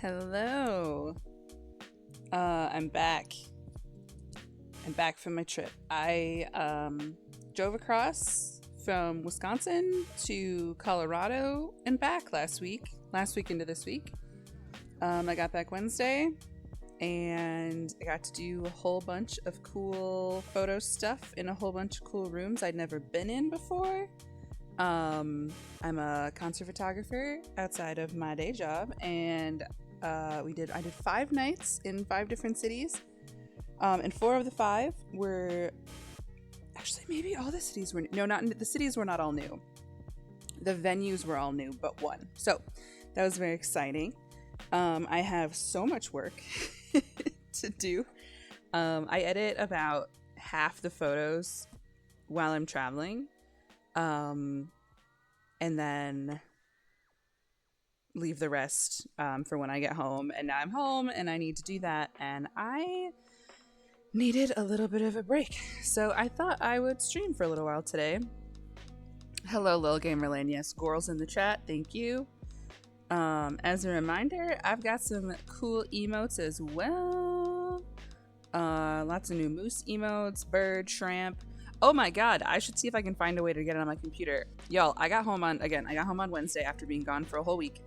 Hello. I'm back. I'm back from my trip. I drove across from Wisconsin to Colorado and back last week into this week. I got back Wednesday and I got to do a whole bunch of cool photo stuff in a whole bunch of cool rooms I'd never been in before. I'm a concert photographer outside of my day job, and I did 5 nights in 5 different cities, and 4 of the 5 were actually, maybe all the cities were the cities were not all new. The venues were all new but one, so that was very exciting. I have so much work to do. I edit about half the photos while I'm traveling, and then leave the rest for when I get home. And now I'm home and I need to do that, and I needed a little bit of a break, so I thought I would stream for a little while today. Hello, Lil Gamerland. Yes, Gorl's in the chat. Thank you. As a reminder, I've got some cool emotes as well. Lots of new moose emotes, bird, shrimp. Oh my god, I should see if I can find a way to get it on my computer. Y'all, I got home on Wednesday after being gone for a whole week.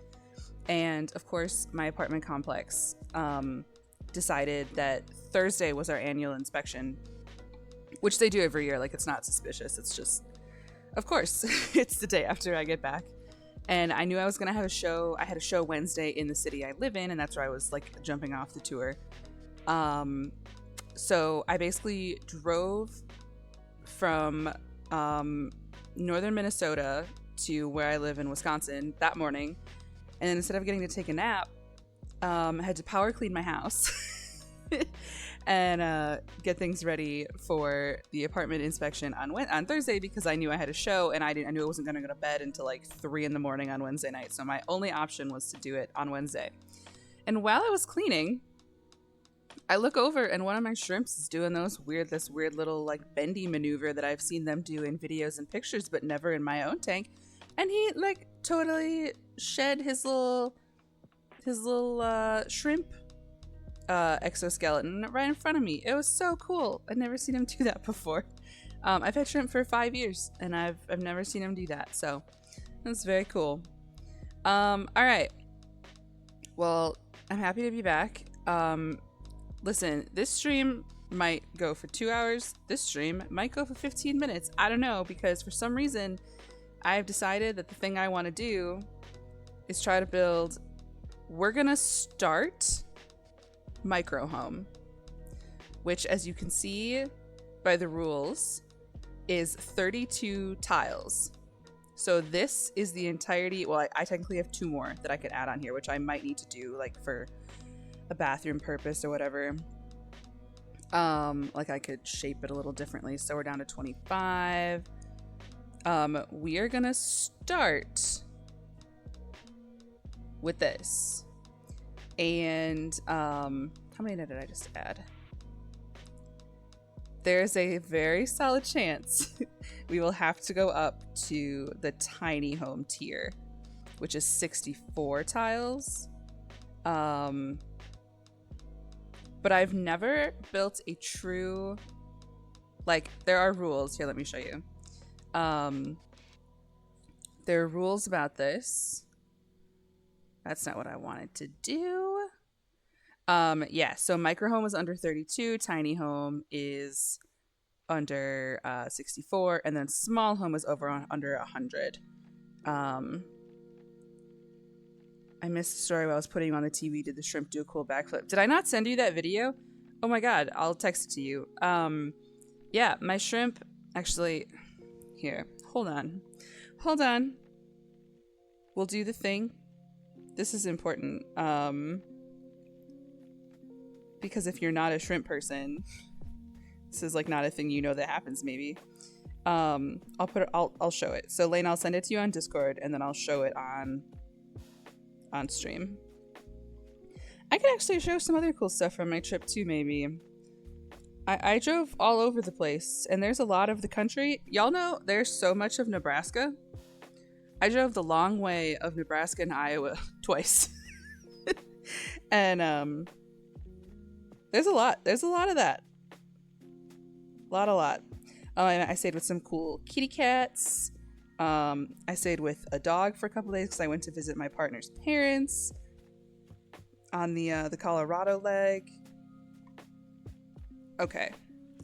And of course, my apartment complex decided that Thursday was our annual inspection, which they do every year. Like, it's not suspicious. It's just, of course, it's the day after I get back. And I knew I was going to have a show. I had a show Wednesday in the city I live in, and that's where I was like jumping off the tour. So I basically drove from northern Minnesota to where I live in Wisconsin that morning. And then instead of getting to take a nap, I had to power clean my house and get things ready for the apartment inspection on Thursday, because I knew I had a show, and I knew I wasn't going to go to bed until like 3 a.m. on Wednesday night. So my only option was to do it on Wednesday. And while I was cleaning, I look over and one of my shrimps is doing this weird little like bendy maneuver that I've seen them do in videos and pictures, but never in my own tank. And he like totally shed his little shrimp exoskeleton right in front of me. It was so cool. I'd never seen him do that before. I've had shrimp for 5 years and I've never seen him do that. So that's very cool. All right. Well, I'm happy to be back. Listen, this stream might go for 2 hours. This stream might go for 15 minutes. I don't know, because for some reason I've decided that the thing I want to do is try to build. We're gonna start micro home, which, as you can see by the rules, is 32 tiles. So this is the entirety. Well, I technically have 2 more that I could add on here, which I might need to do like for a bathroom purpose or whatever. Like I could shape it a little differently. So we're down to 25. We are gonna start with this. And how many did I just add? There's a very solid chance we will have to go up to the tiny home tier, which is 64 tiles. But I've never built a true, like, there are rules here. Let me show you. There are rules about this. That's not what I wanted to do. Yeah, so micro home is under 32, tiny home is under 64, and then small home is under 100. I missed the story while I was putting him on the TV. Did the shrimp do a cool backflip? Did I not send you that video? Oh my god, I'll text it to you. Yeah, my shrimp actually, here, hold on. We'll do the thing. This is important, because if you're not a shrimp person, this is like not a thing that happens maybe. I'll show it. So Lane, I'll send it to you on Discord, and then I'll show it on stream. I could actually show some other cool stuff from my trip too, maybe. I drove all over the place, and there's a lot of the country. Y'all know there's so much of Nebraska. I drove the long way of Nebraska and Iowa twice. And there's a lot of that. A lot. And I stayed with some cool kitty cats. I stayed with a dog for a couple days because I went to visit my partner's parents on the Colorado leg. Okay,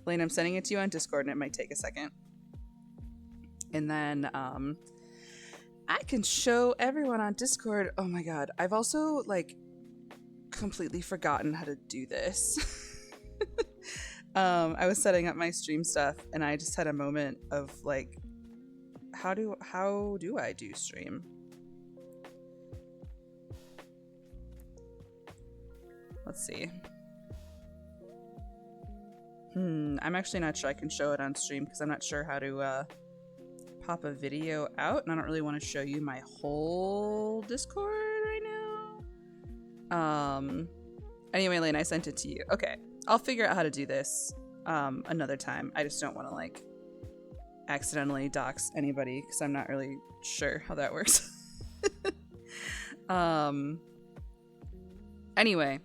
Lane, I'm sending it to you on Discord, and it might take a second. And then I can show everyone on Discord. Oh my god, I've also like completely forgotten how to do this. I was setting up my stream stuff, and I just had a moment of like, how do I do stream? Let's see. I'm actually not sure I can show it on stream because I'm not sure how to pop a video out, and I don't really want to show you my whole Discord right now. Anyway, Lane, I sent it to you. Okay, I'll figure out how to do this another time. I just don't want to like accidentally dox anybody because I'm not really sure how that works. Anyway,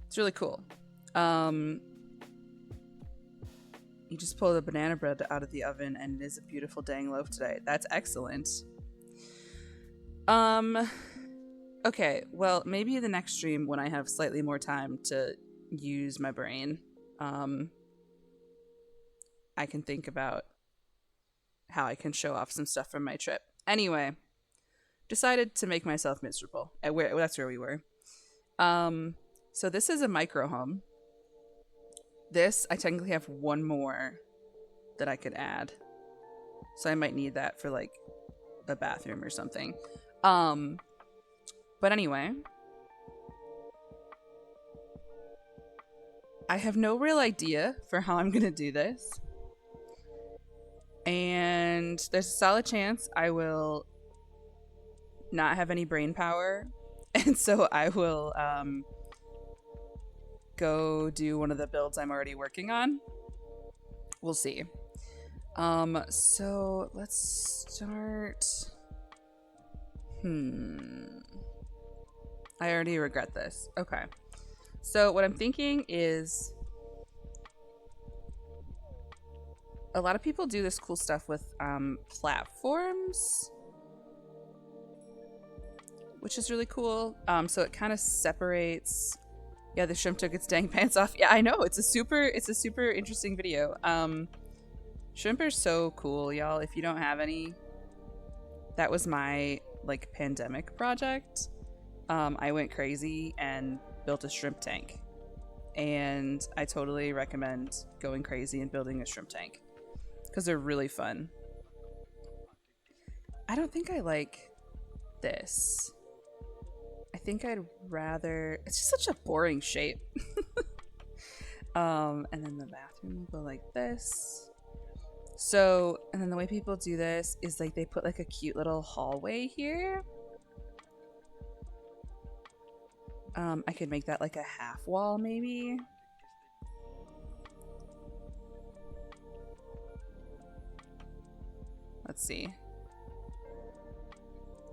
it's really cool. You just pull the banana bread out of the oven and it is a beautiful dang loaf today. That's excellent. Okay, well, maybe the next stream when I have slightly more time to use my brain, I can think about how I can show off some stuff from my trip. Anyway, decided to make myself miserable. That's where we were. So this is a micro home. This, I technically have one more that I could add. So I might need that for like a bathroom or something. But anyway, I have no real idea for how I'm gonna do this. And there's a solid chance I will not have any brain power. And so I will go do one of the builds I'm already working on. We'll see. So let's start. I already regret this. Okay. So what I'm thinking is a lot of people do this cool stuff with platforms, which is really cool. So it kind of separates. Yeah, the shrimp took its dang pants off. Yeah, I know. It's a super interesting video. Shrimp are so cool, y'all. If you don't have any, that was my like pandemic project. I went crazy and built a shrimp tank, and I totally recommend going crazy and building a shrimp tank because they're really fun. I don't think I like this. I think I'd rather... It's just such a boring shape. And then the bathroom will go like this. So, and then the way people do this is like they put like a cute little hallway here. I could make that like a half wall maybe. Let's see.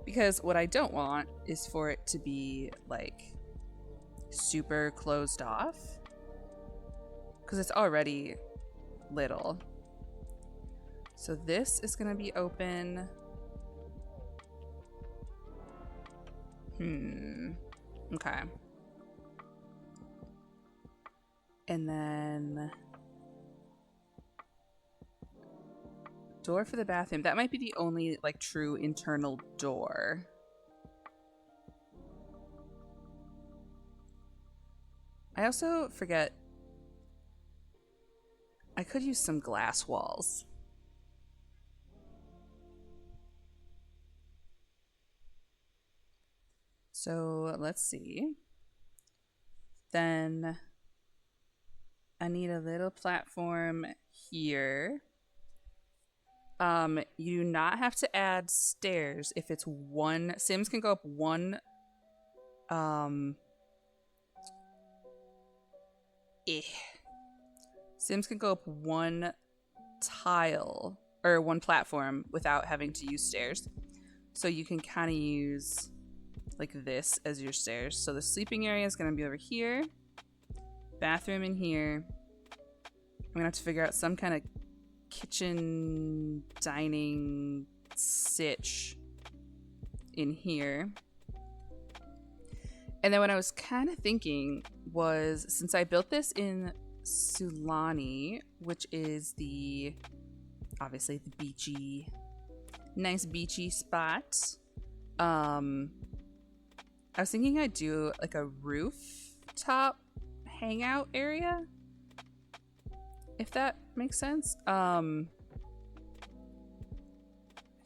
Because what I don't want is for it to be like super closed off. Because it's already little. So this is going to be open. Okay. And then door for the bathroom. That might be the only like true internal door. I also forget I could use some glass walls. So let's see. Then I need a little platform here. You do not have to add stairs if it's one. Sims can go up one. Sims can go up one tile or one platform without having to use stairs. So you can kind of use like this as your stairs. So the sleeping area is going to be over here. Bathroom in here. I'm going to have to figure out some kind of kitchen dining sitch in here. And then what I was kind of thinking was, since I built this in Sulani, which is obviously the beachy, nice beachy spot, I was thinking I'd do like a rooftop hangout area, if that makes sense. I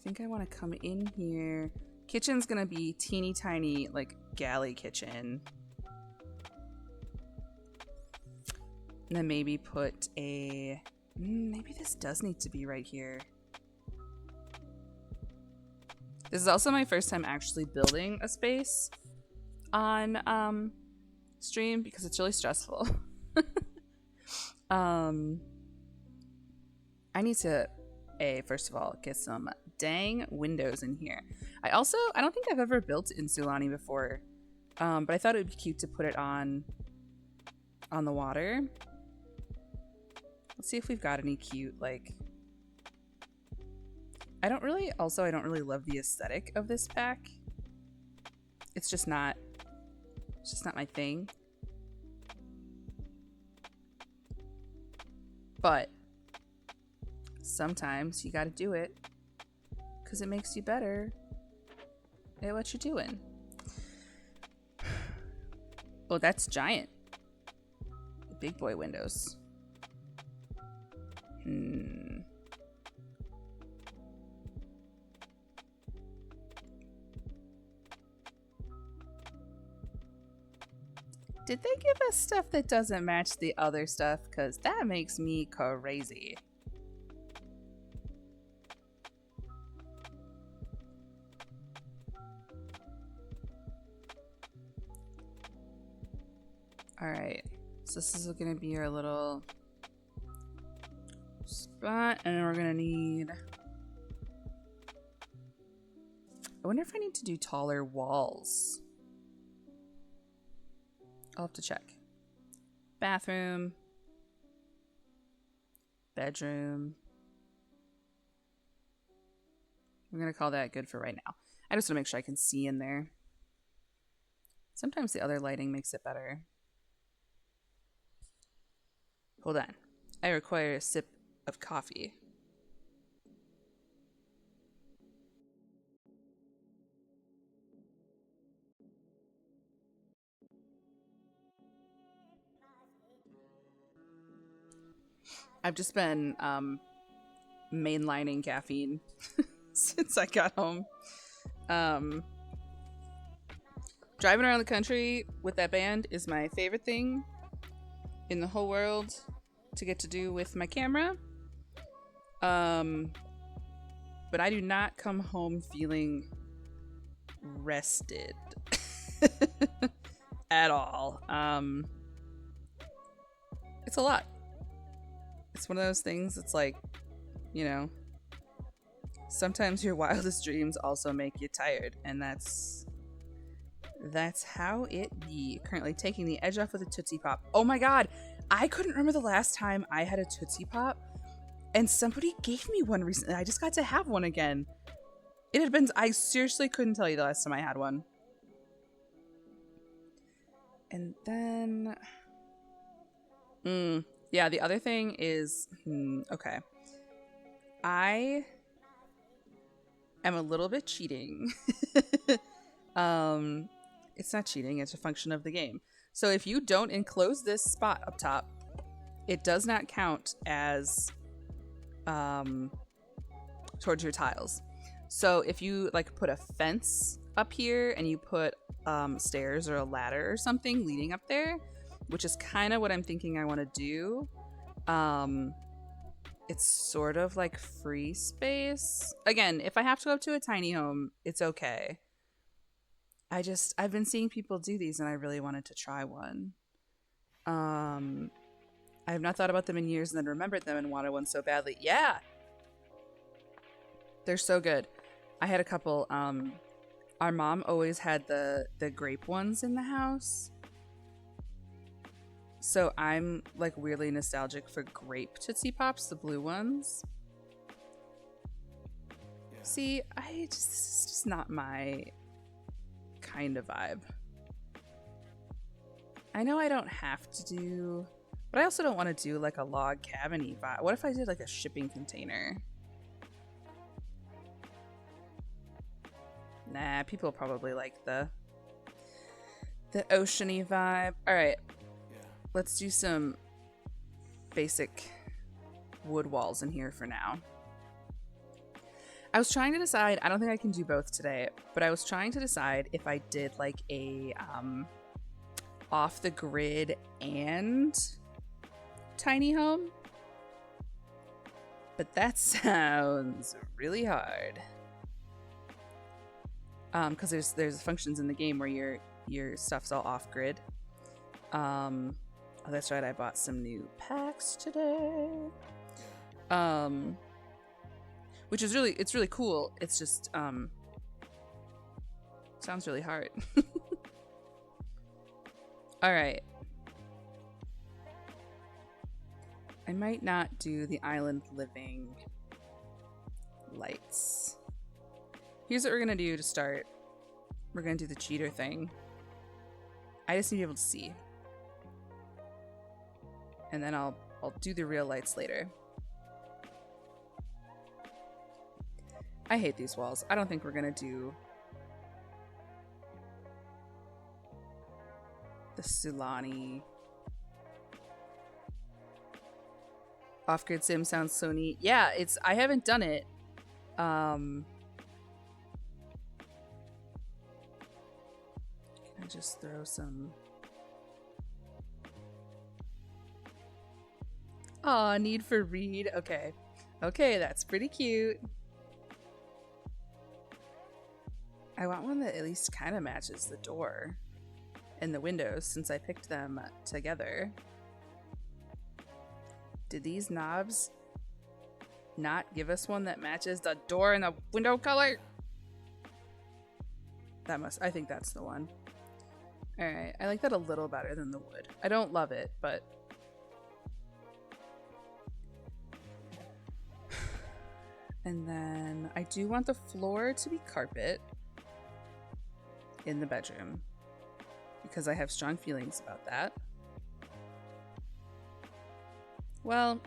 think I want to come in here. Kitchen's gonna be teeny tiny, like galley kitchen. And then maybe put a... maybe this does need to be right here. This is also my first time actually building a space on stream because it's really stressful. I need to, first of all, get some dang windows in here. I don't think I've ever built in Sulani before, but I thought it would be cute to put it on the water. Let's see if we've got any cute, like... I don't really love the aesthetic of this pack. It's just not my thing. But sometimes you gotta do it because it makes you better at what you're doing. Oh, that's giant. Big boy windows. Did they give us stuff that doesn't match the other stuff? Because that makes me crazy. Alright, so this is going to be our little spot, and then we're going to need... I wonder if I need to do taller walls. I'll have to check. Bathroom. Bedroom. We're going to call that good for right now. I just want to make sure I can see in there. Sometimes the other lighting makes it better. Hold on. I require a sip of coffee. I've just been mainlining caffeine since I got home. Driving around the country with that band is my favorite thing in the whole world to get to do with my camera. But I do not come home feeling rested at all. It's a lot. It's one of those things, it's like, you know, sometimes your wildest dreams also make you tired, and that's how it be. Currently taking the edge off with a Tootsie Pop. Oh my god, I couldn't remember the last time I had a Tootsie Pop, and somebody gave me one recently. I just got to have one again. It had been, I seriously couldn't tell you the last time I had one. And then... yeah, the other thing is, okay. I am a little bit cheating. It's not cheating, it's a function of the game. So if you don't enclose this spot up top, it does not count as towards your tiles. So if you like put a fence up here and you put stairs or a ladder or something leading up there, which is kind of what I'm thinking I want to do. It's sort of like free space. Again, if I have to go up to a tiny home, it's okay. I've been seeing people do these and I really wanted to try one. I have not thought about them in years and then remembered them and wanted one so badly. Yeah! They're so good. I had a couple on Our mom always had the grape ones in the house. So I'm like weirdly nostalgic for grape Tootsie Pops, the blue ones. Yeah. See, this is just not my kind of vibe. I know I don't have to do, but I also don't want to do like a log cabin-y vibe. What if I did like a shipping container? Nah, people probably like the ocean-y vibe. All right. Let's do some basic wood walls in here for now. I was trying to decide, I don't think I can do both today, but I was trying to decide if I did like a off the grid and tiny home. But that sounds really hard. Because there's functions in the game where your stuff's all off grid. Oh, that's right, I bought some new packs today. Which is it's really cool. It's just sounds really hard. All right. I might not do the island living lights. Here's what we're gonna do to start. We're gonna do the cheater thing. I just need to be able to see. And then I'll do the real lights later. I hate these walls. I don't think we're gonna do the Sulani. Off-grid sim sounds so neat. Yeah, I haven't done it. Can I just throw some... Aw, Need for Read. Okay. Okay, that's pretty cute. I want one that at least kind of matches the door and the windows since I picked them together. Did these knobs not give us one that matches the door and the window color? I think that's the one. All right, I like that a little better than the wood. I don't love it, but and then I do want the floor to be carpet in the bedroom because I have strong feelings about that. Well,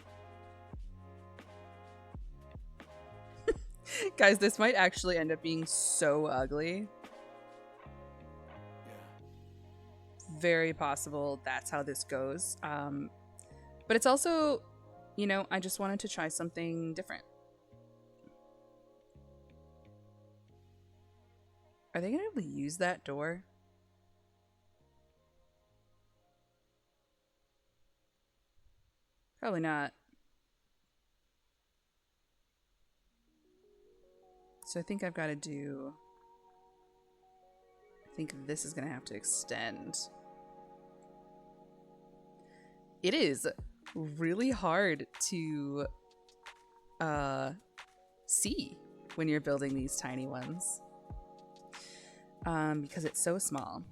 guys, this might actually end up being so ugly. Yeah. Very possible that's how this goes. But it's also, you know, I just wanted to try something different. Are they gonna be able to use that door? Probably not. So I think I've got to do... I think this is gonna have to extend. It is really hard to see when you're building these tiny ones. Because it's so small.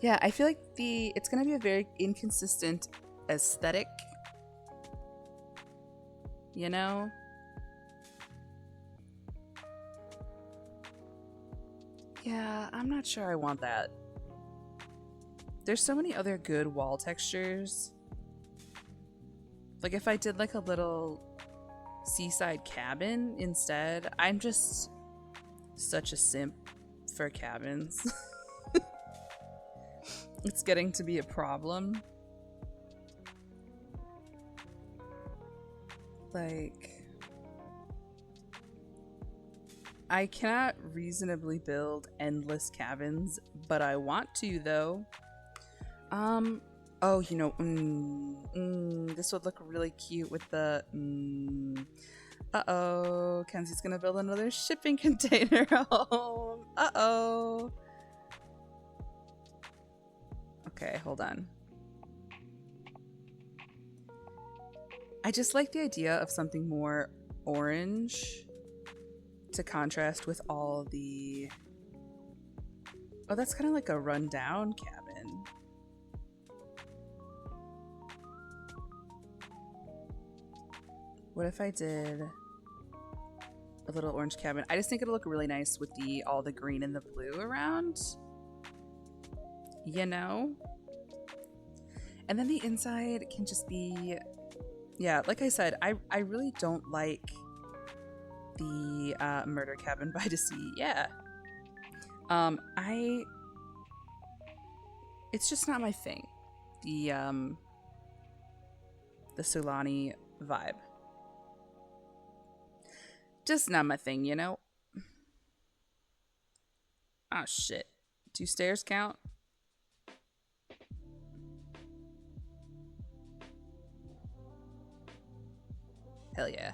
Yeah, I feel like it's gonna be a very inconsistent aesthetic. You know? Yeah, I'm not sure I want that. There's so many other good wall textures. Like if I did like a little seaside cabin instead. I'm just such a simp for cabins. It's getting to be a problem. Like, I cannot reasonably build endless cabins, but I want to though. Oh, you know, this would look really cute with the, uh-oh, Kenzie's gonna build another shipping container home. Uh-oh. Okay, hold on. I just like the idea of something more orange to contrast with all the Oh, that's kind of like a rundown cabin. What if I did a little orange cabin? I just think it'll look really nice with all the green and the blue around. You know? And then the inside can just be, yeah, like I said, I really don't like the murder cabin by Deceit. Yeah. It's just not my thing. The Sulani vibe. Just not my thing, you know? Oh shit. Do stairs count? Hell yeah.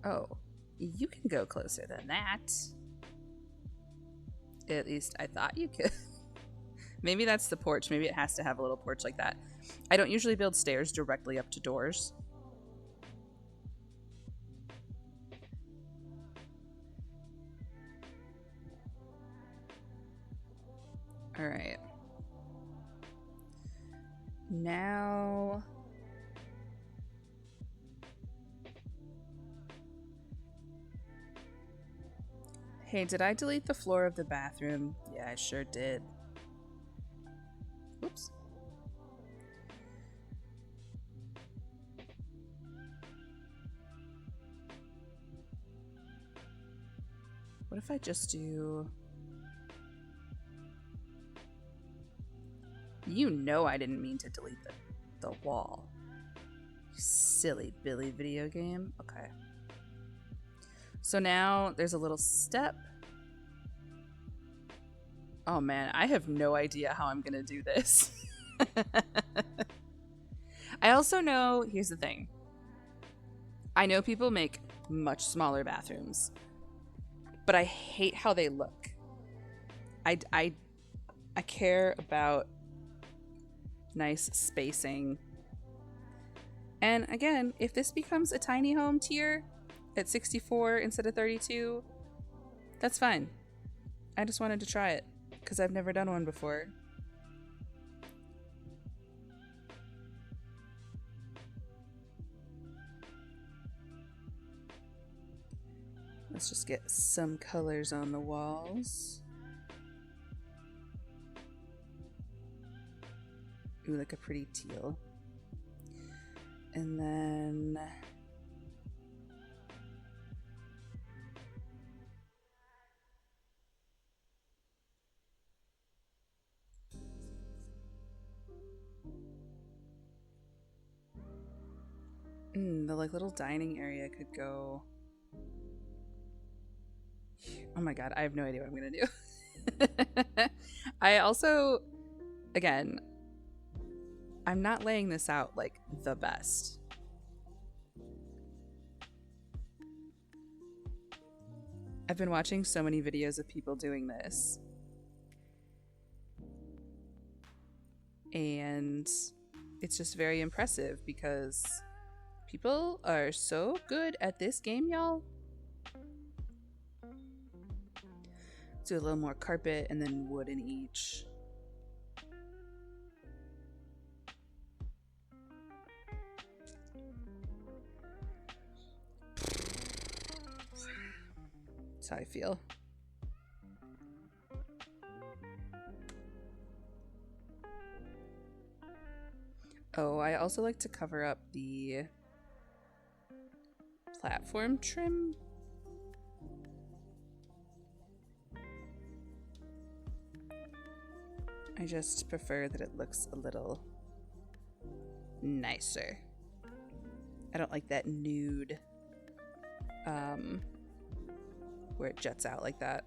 Oh, you can go closer than that. At least I thought you could. Maybe that's the porch. Maybe it has to have a little porch like that. I don't usually build stairs directly up to doors. All right. Now... Hey, did I delete the floor of the bathroom? Yeah, I sure did. Oops. What if I just do... You know I didn't mean to delete the wall. You silly Billy video game. Okay. So now there's a little step. Oh man, I have no idea how I'm gonna do this. I also know, here's the thing. I know people make much smaller bathrooms, but I hate how they look. I care about nice spacing. And again, if this becomes a tiny home tier at 64 instead of 32, that's fine. I just wanted to try it because I've never done one before. Let's just get some colors on the walls. Ooh, like a pretty teal. And then... the like little dining area could go... Oh my god, I have no idea what I'm gonna do. I also, again, I'm not laying this out like the best. I've been watching so many videos of people doing this. And it's just very impressive because people are so good at this game, y'all. Do a little more carpet and then wood in each. That's how I feel. Oh, I also like to cover up the platform trim. I just prefer that it looks a little nicer. I don't like that nude, where it juts out like that.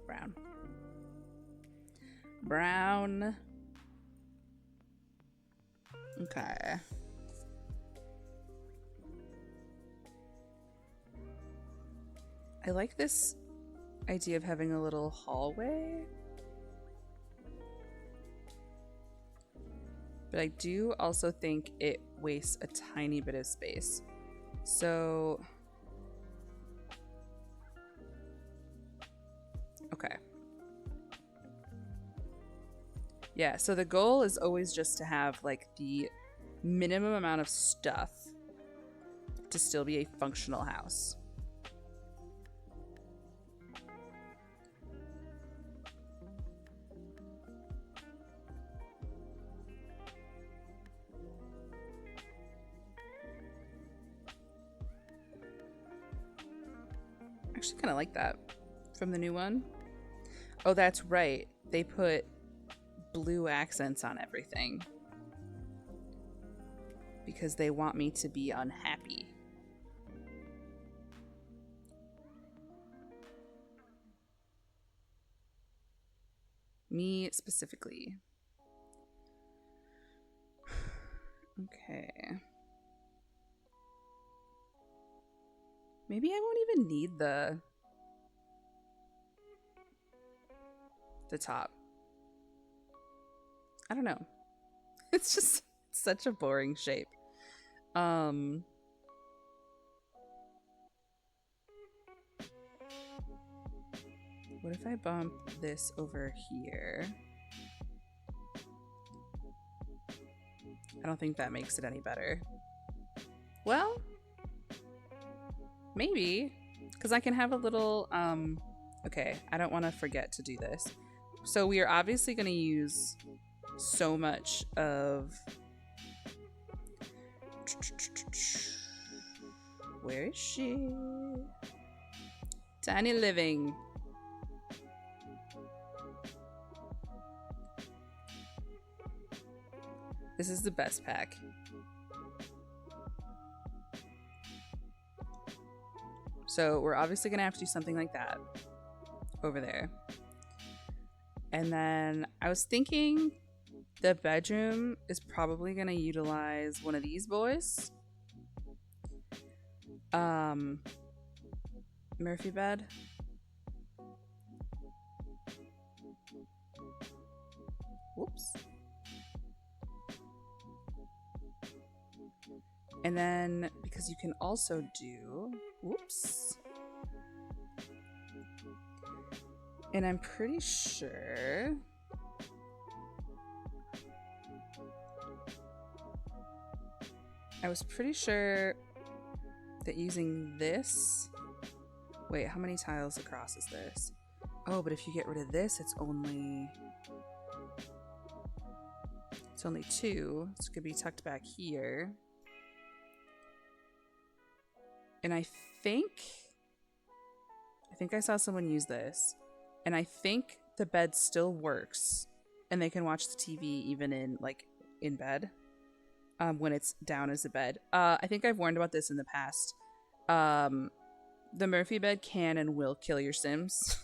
Brown. Brown. Okay. I like this idea of having a little hallway. But I do also think it wastes a tiny bit of space. So, okay. Yeah, so the goal is always just to have like the minimum amount of stuff to still be a functional house. I actually kind of like that from the new one. Oh, that's right. They put blue accents on everything because they want me to be unhappy. Me specifically. Okay. Maybe I won't even need the top. I don't know. It's just such a boring shape. What if I bump this over here? I don't think that makes it any better. Well, maybe, because I can have a little, okay, I don't want to forget to do this. So we are obviously going to use so much of, where is she? Tiny Living. This is the best pack. So we're obviously gonna have to do something like that over there. And then I was thinking the bedroom is probably gonna utilize one of these boys. Murphy bed. Whoops. And then, because you can also do, whoops. And I'm pretty sure I was pretty sure that using this, wait, how many tiles across is this? Oh, but if you get rid of this, it's only 2, so it could be tucked back here. And I think I saw someone use this, and I think the bed still works, and they can watch the TV even in bed, when it's down as a bed. I think I've warned about this in the past. The Murphy bed can and will kill your Sims.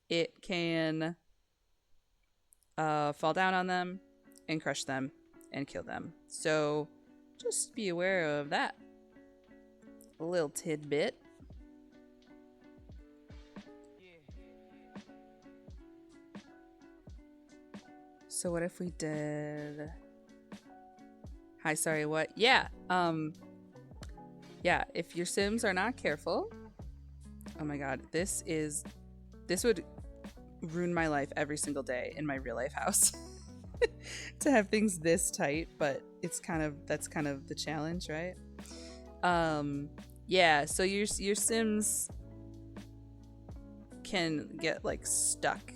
It can fall down on them and crush them and kill them. So just be aware of that. A little tidbit. So what if we did... Hi, sorry, what? Yeah. Yeah, if your Sims are not careful... Oh my god, this would ruin my life every single day in my real life house. To have things this tight, but that's kind of the challenge, right? Yeah, so your Sims can get like stuck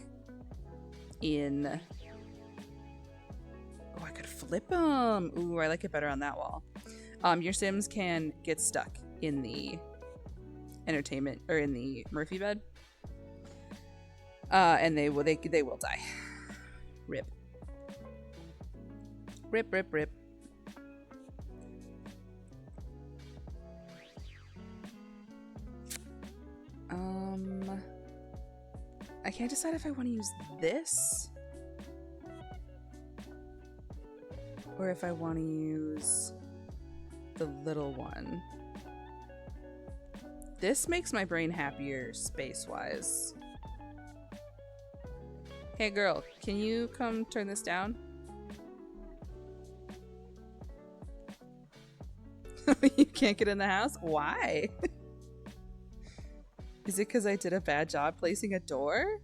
in... Oh, I could flip them. Ooh, I like it better on that wall. Your Sims can get stuck in the entertainment or in the Murphy bed, and they will die. Rip. Rip, rip, rip. I can't decide if I want to use this or if I want to use the little one. This makes my brain happier space-wise. Hey girl, can you come turn this down? You can't get in the house? Why? Is it because I did a bad job placing a door?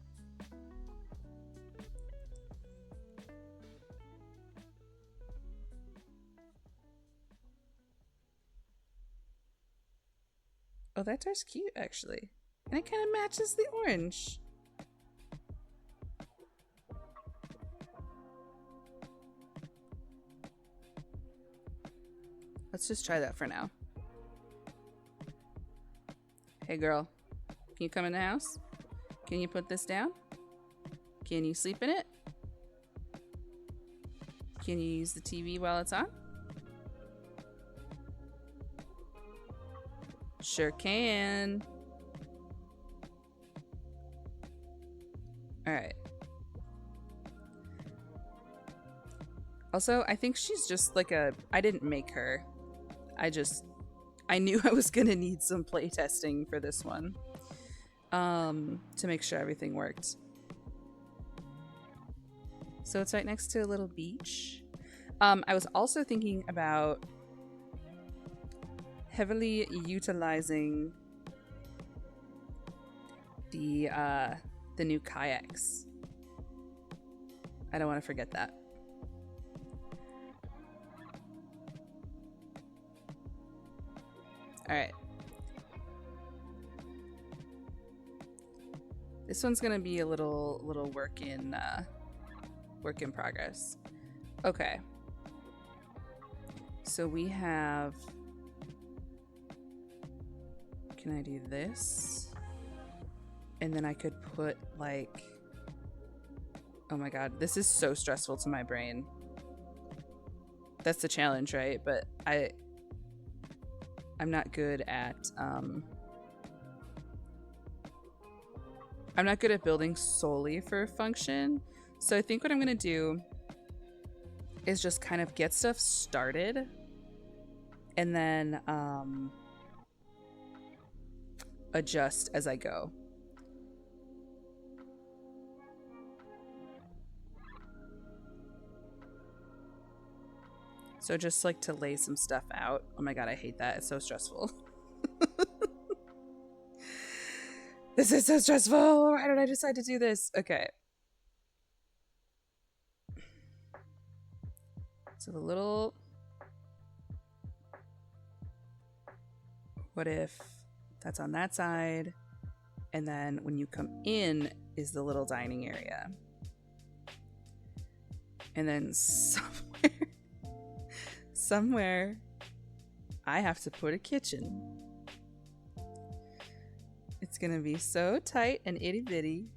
Oh, that door's cute, actually. And it kind of matches the orange. Let's just try that for now. Hey girl, can you come in the house? Can you put this down? Can you sleep in it? Can you use the TV while it's on? Sure can. Alright. Also, I think she's just like I didn't make her. I knew I was gonna need some playtesting for this one. To make sure everything worked. So it's right next to a little beach. I was also thinking about heavily utilizing the new kayaks. I don't want to forget that. All right. This one's gonna be a little work in progress. Okay. So we have. Can I do this? And then I could put like. Oh my god, this is so stressful to my brain. That's the challenge, right? But I'm not good at I'm not good at building solely for function. So I think what I'm gonna do is just kind of get stuff started and then adjust as I go. So just like to lay some stuff out. Oh my god, I hate that. It's so stressful. This is so stressful. Why did I decide to do this? Okay. So the little... What if that's on that side? And then when you come in is the little dining area. And then somewhere I have to put a kitchen. It's gonna be so tight and itty bitty.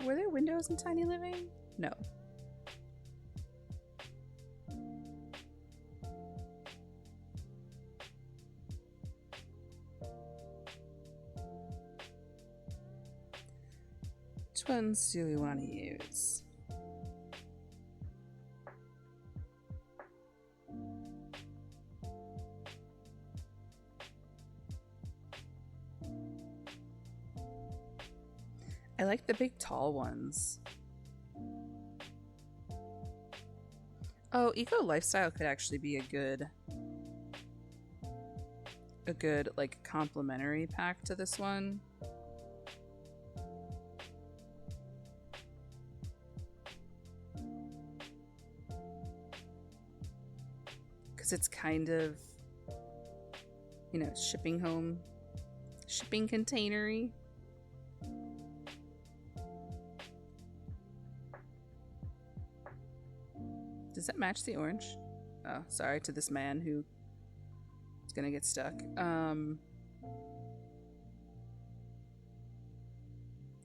Were there windows in Tiny Living? No. Which ones do we want to use? I like the big tall ones. Oh, Eco Lifestyle could actually be a good like complementary pack to this one. Because it's kind of, you know, shipping containery. Does that match the orange? Oh, sorry to this man who is gonna get stuck.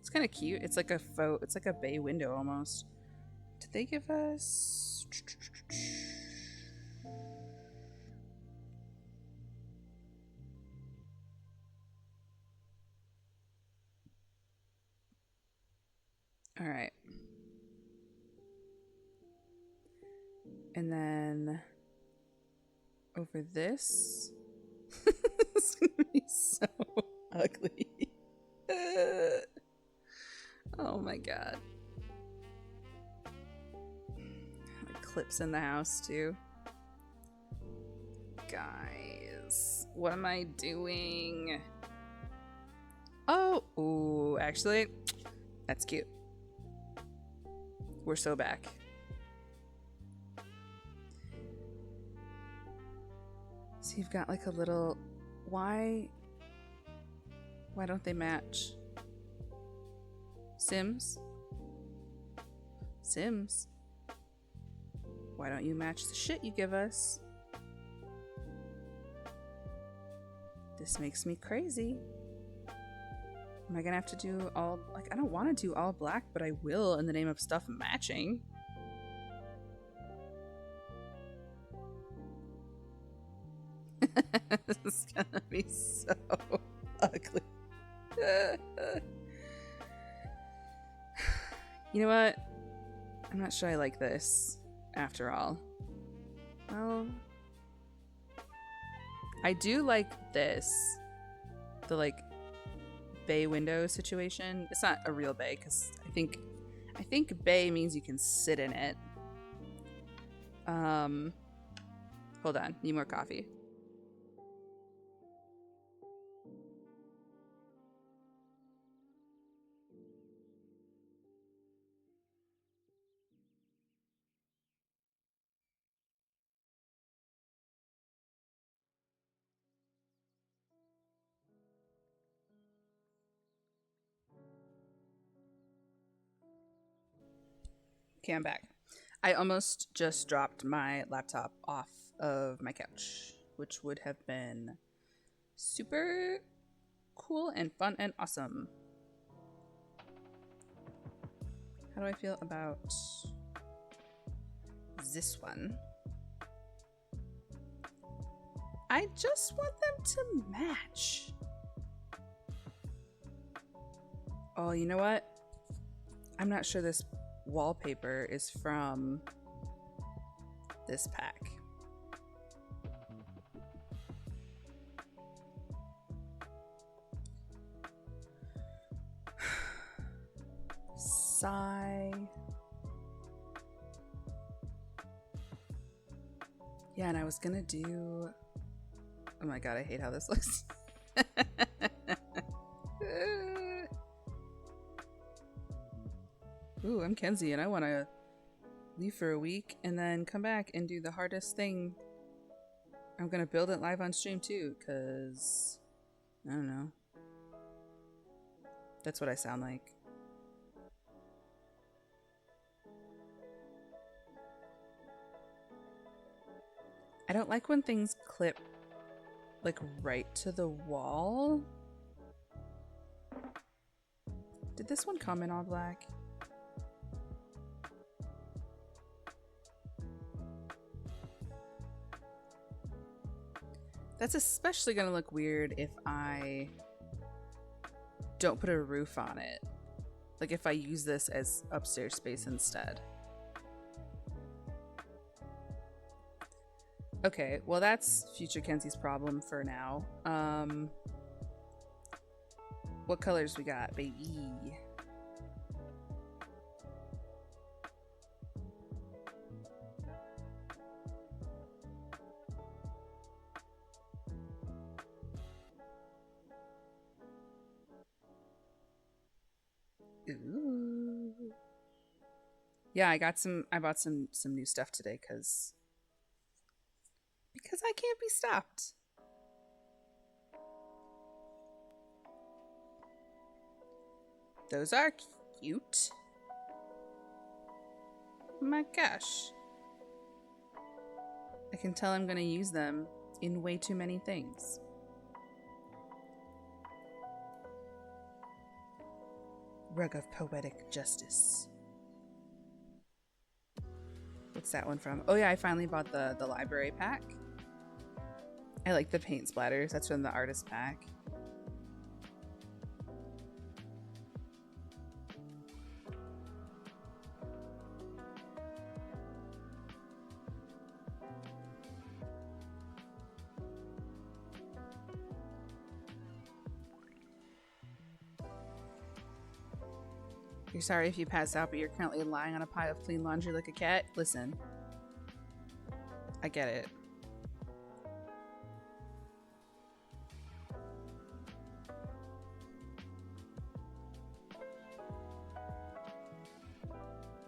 It's kind of cute. It's like it's like a bay window almost. Did they give us... All right. And then over this. It's gonna be so ugly. Oh my god. The clips in the house too. Guys, what am I doing? Oh, ooh, actually, that's cute. We're so back. So you've got like a little, why don't they match? Sims? Sims? Why don't you match the shit you give us? This makes me crazy. Am I gonna have to do all, like, I don't want to do all black, but I will in the name of stuff matching. This is gonna be so ugly. You know what? I'm not sure I like this after all. Well, I do like this. The like bay window situation. It's not a real bay because I think bay means you can sit in it. Hold on, need more coffee. Okay, I'm back. I almost just dropped my laptop off of my couch, which would have been super cool and fun and awesome. How do I feel about this one? I just want them to match. Oh, you know what? I'm not sure this wallpaper is from this pack. Sigh. Yeah, and I was gonna do... Oh my god, I hate how this looks. Ooh, I'm Kenzie and I want to leave for a week and then come back and do the hardest thing. I'm gonna build it live on stream too, because I don't know. That's what I sound like. I don't like when things clip like right to the wall. Did this one come in all black? That's especially gonna look weird if I don't put a roof on it. Like if I use this as upstairs space instead. Okay, well that's future Kenzie's problem for now. What colors we got, baby? Ooh. Yeah, I bought some new stuff today because I can't be stopped. Those are cute. My gosh. I can tell I'm gonna use them in way too many things. Rug of Poetic Justice. What's that one from? Oh yeah, I finally bought the library pack. I like the paint splatters. That's from the artist pack. You're sorry if you passed out, but you're currently lying on a pile of clean laundry like a cat. Listen. I get it.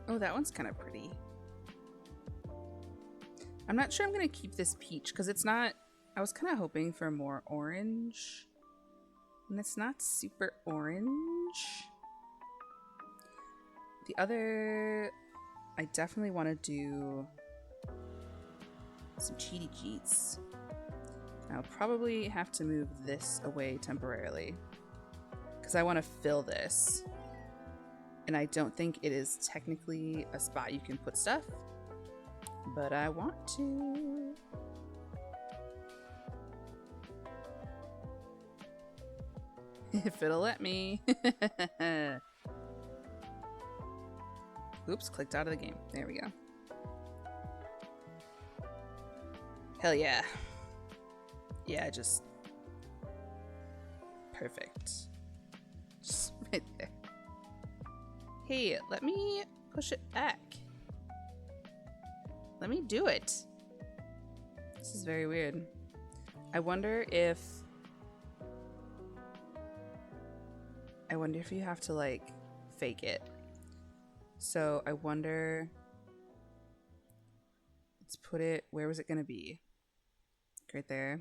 Oh, that one's kind of pretty. I'm not sure I'm going to keep this peach because it's not... I was kind of hoping for more orange. And it's not super orange. The other... I definitely want to do some cheaty cheats. I'll probably have to move this away temporarily because I want to fill this. And I don't think it is technically a spot you can put stuff, but I want to. If it'll let me. Oops, clicked out of the game. There we go. Hell yeah. Yeah, just perfect. Just right there. Hey, let me push it back. Let me do it. This is very weird. I wonder if you have to like fake it. So I wonder, let's put it, where was it gonna be? Right there.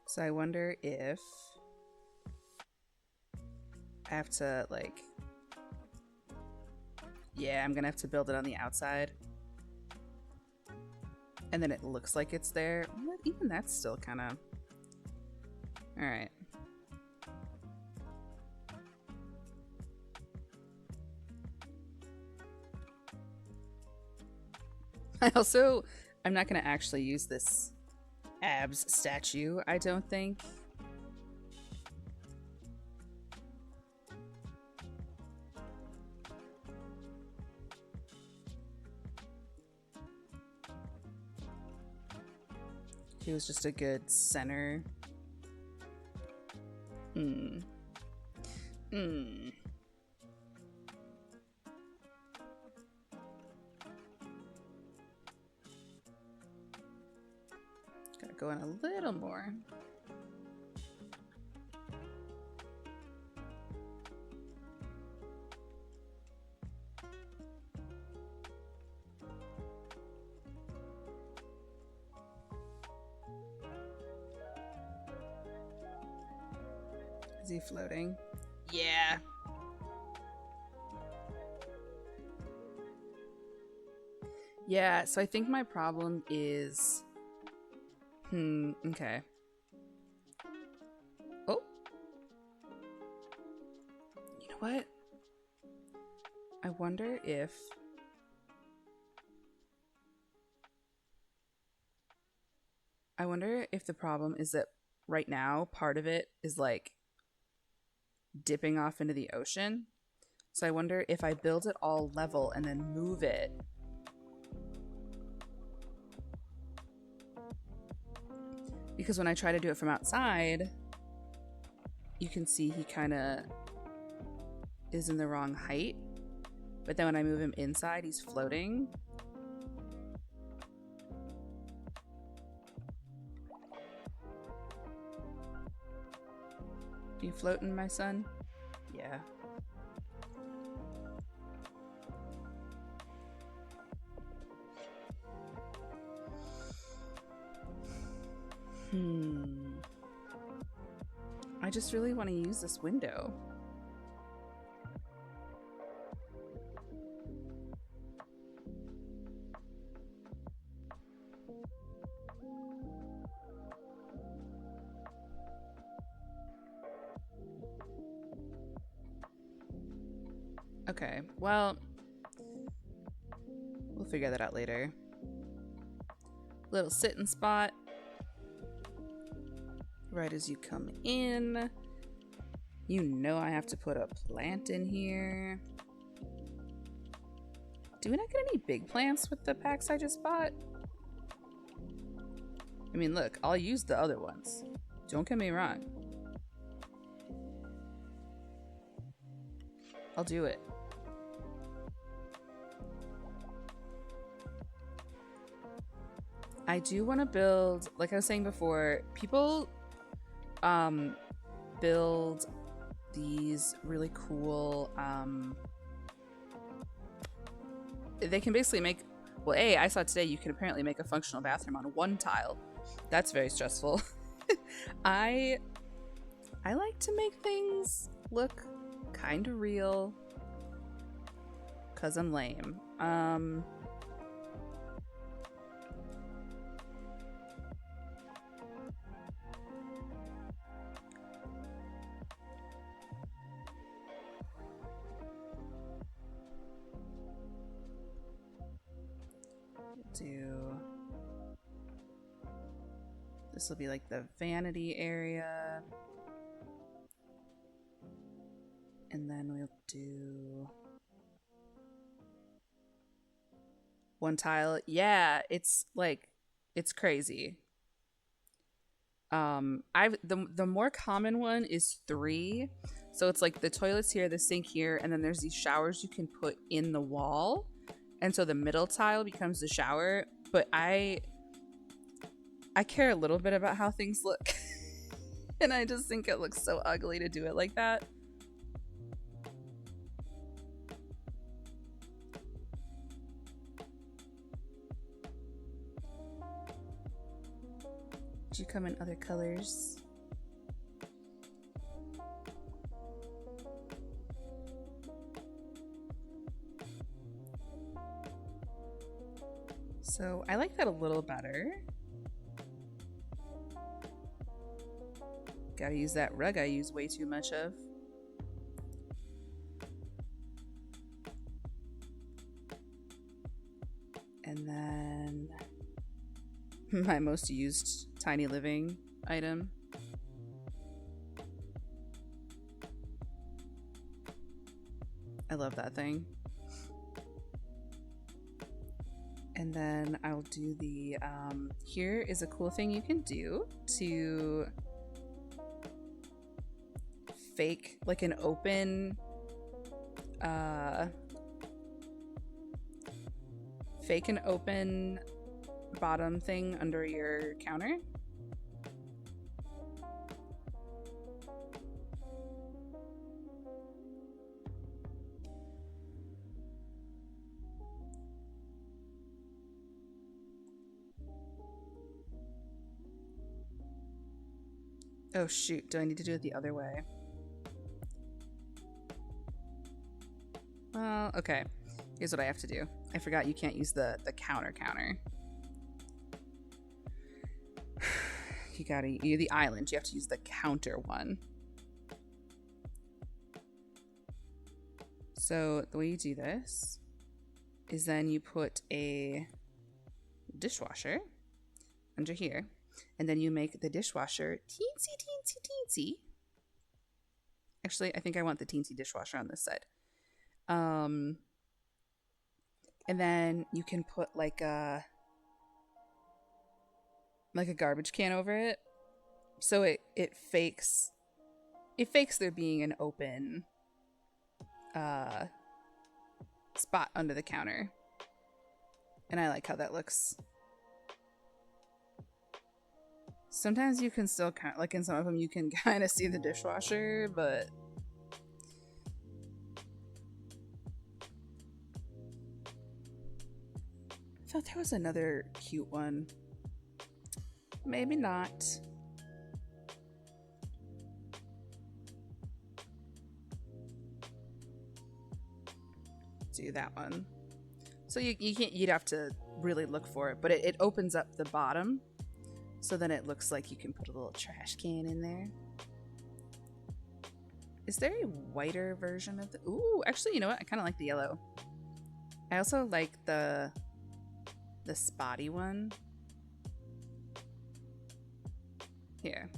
So I wonder if I have to like, yeah, I'm gonna have to build it on the outside. And then it looks like it's there. Well, even that's still kind of, all right. I'm not gonna actually use this abs statue, I don't think. He was just a good center. Gotta go in a little more. Is he floating? Yeah. Yeah, so I think my problem is... okay. Oh. You know what? I wonder if... the problem is that right now, part of it is like dipping off into the ocean. So I wonder if I build it all level and then move it. Because when I try to do it from outside, you can see he kind of is in the wrong height. But then when I move him inside, he's floating. You floating, my son? Yeah. I just really want to use this window. Okay, well, we'll figure that out later. Little sitting spot. Right as you come in. You know I have to put a plant in here. Do we not get any big plants with the packs I just bought? I mean, look, I'll use the other ones. Don't get me wrong. I'll do it. I do want to build, like I was saying before, people build these really cool, they can basically make, well, I saw today you can apparently make a functional bathroom on one tile. That's very stressful. I like to make things look kind of real because I'm lame. This will be like the vanity area. And then we'll do one tile. Yeah, it's like, it's crazy. The more common one is 3. So it's like the toilet's here, the sink here, and then there's these showers you can put in the wall. And so the middle tile becomes the shower. But I care a little bit about how things look. And I just think it looks so ugly to do it like that. Do you come in other colors? So I like that a little better. Gotta use that rug I use way too much of. And then my most used tiny living item. I love that thing. And then I'll do the, here is a cool thing you can do to fake like an open, fake an open bottom thing under your counter. Oh shoot, do I need to do it the other way? Well, okay. Here's what I have to do. I forgot you can't use the counter. You're the island. You have to use the counter one. So the way you do this is then you put a dishwasher under here, and then you make the dishwasher teensy. Actually, I think I want the teensy dishwasher on this side. And then you can put like a garbage can over it, so it fakes there being an open spot under the counter, and I like how that looks. Sometimes you can still kind of, like in some of them you can kind of see the dishwasher, but I thought there was another cute one. Maybe not. Do that one. So you'd have to really look for it, but it opens up the bottom, so then it looks like you can put a little trash can in there. Is there a whiter version of the? Ooh, actually, you know what? I kind of like the yellow. I also like the spotty one. Here,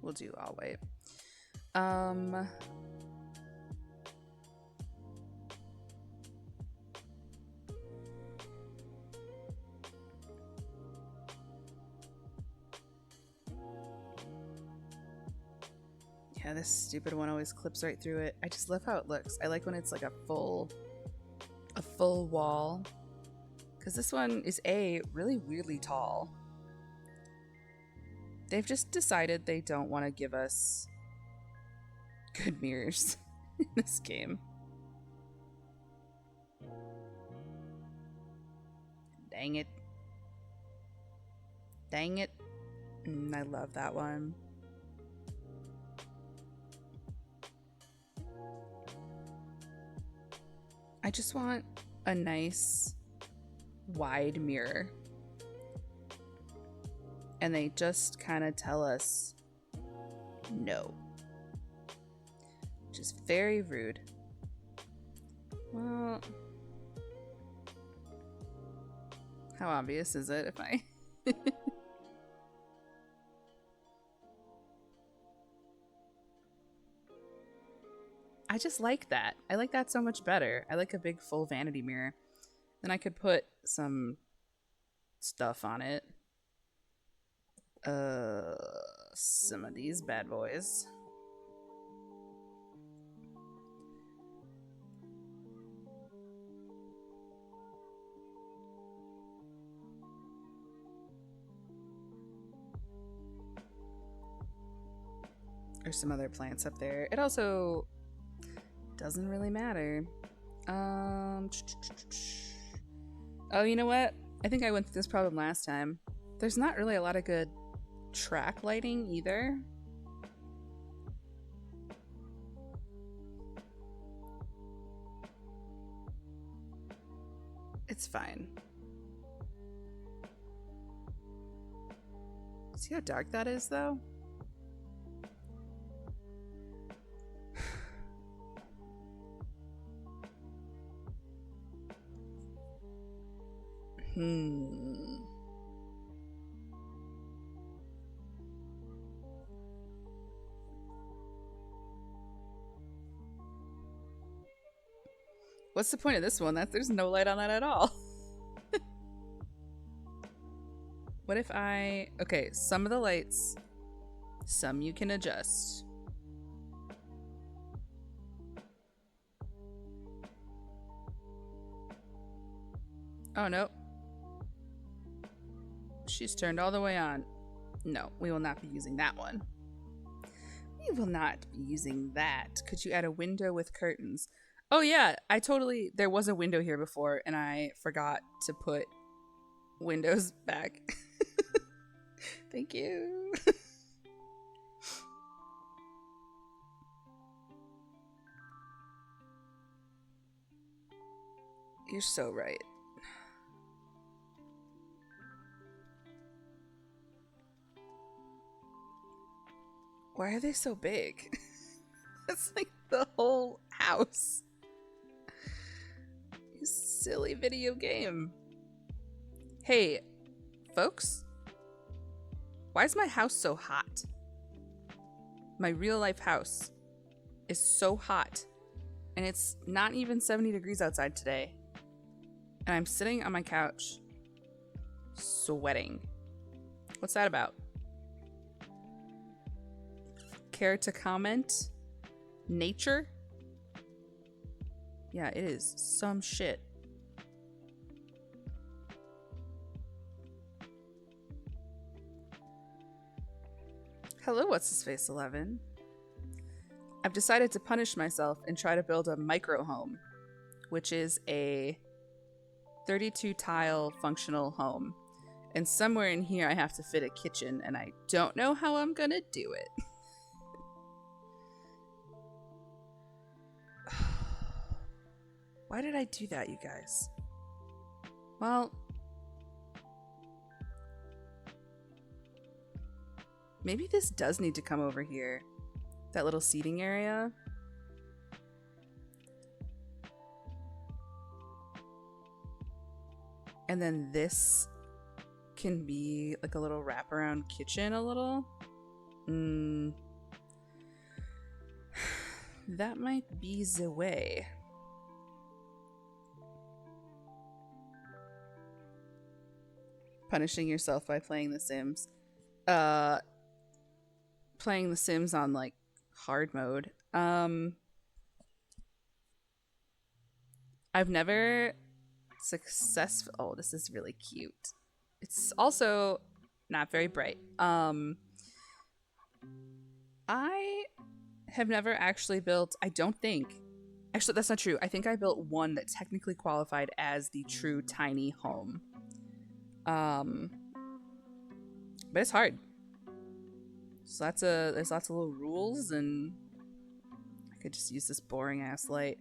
we'll do all white. Yeah, this stupid one always clips right through it. I just love how it looks. I like when it's like a full wall. Because this one is really weirdly tall. They've just decided they don't want to give us good mirrors in this game. Dang it. Dang it. I love that one. I just want a nice wide mirror. And they just kind of tell us no. Which is very rude. Well, how obvious is it if I... I just like that. I like that so much better. I like a big full vanity mirror. Then I could put some stuff on it. Some of these bad boys. There's some other plants up there. It also doesn't really matter. Oh, you know what? I think I went through this problem last time. There's not really a lot of good track lighting either. It's fine. See how dark that is, though? What's the point of this one? There's no light on that at all. What if I... Okay, some of the lights, some you can adjust. Oh, no. She's turned all the way on. No, we will not be using that one. We will not be using that. Could you add a window with curtains? Oh yeah, there was a window here before and I forgot to put windows back. Thank you. You're so right. Why are they so big? That's like the whole house. You silly video game. Hey, folks. Why is my house so hot? My real life house is so hot. And it's not even 70 degrees outside today. And I'm sitting on my couch sweating. What's that about? Care to comment? Nature? Yeah, it is some shit. Hello, what's his face 11? I've decided to punish myself and try to build a micro home, which is a 32 tile functional home. And somewhere in here I have to fit a kitchen and I don't know how I'm gonna do it. Why did I do that, you guys? Well, maybe this does need to come over here. That little seating area. And then this can be like a little wraparound kitchen a little. That might be the way. Punishing yourself by playing The Sims. Playing The Sims on like hard mode. I've never successful. Oh, this is really cute. It's also not very bright. I have never actually built, I don't think. Actually, that's not true. I think I built one that technically qualified as the true tiny home. But it's hard. There's lots of little rules, and I could just use this boring ass light.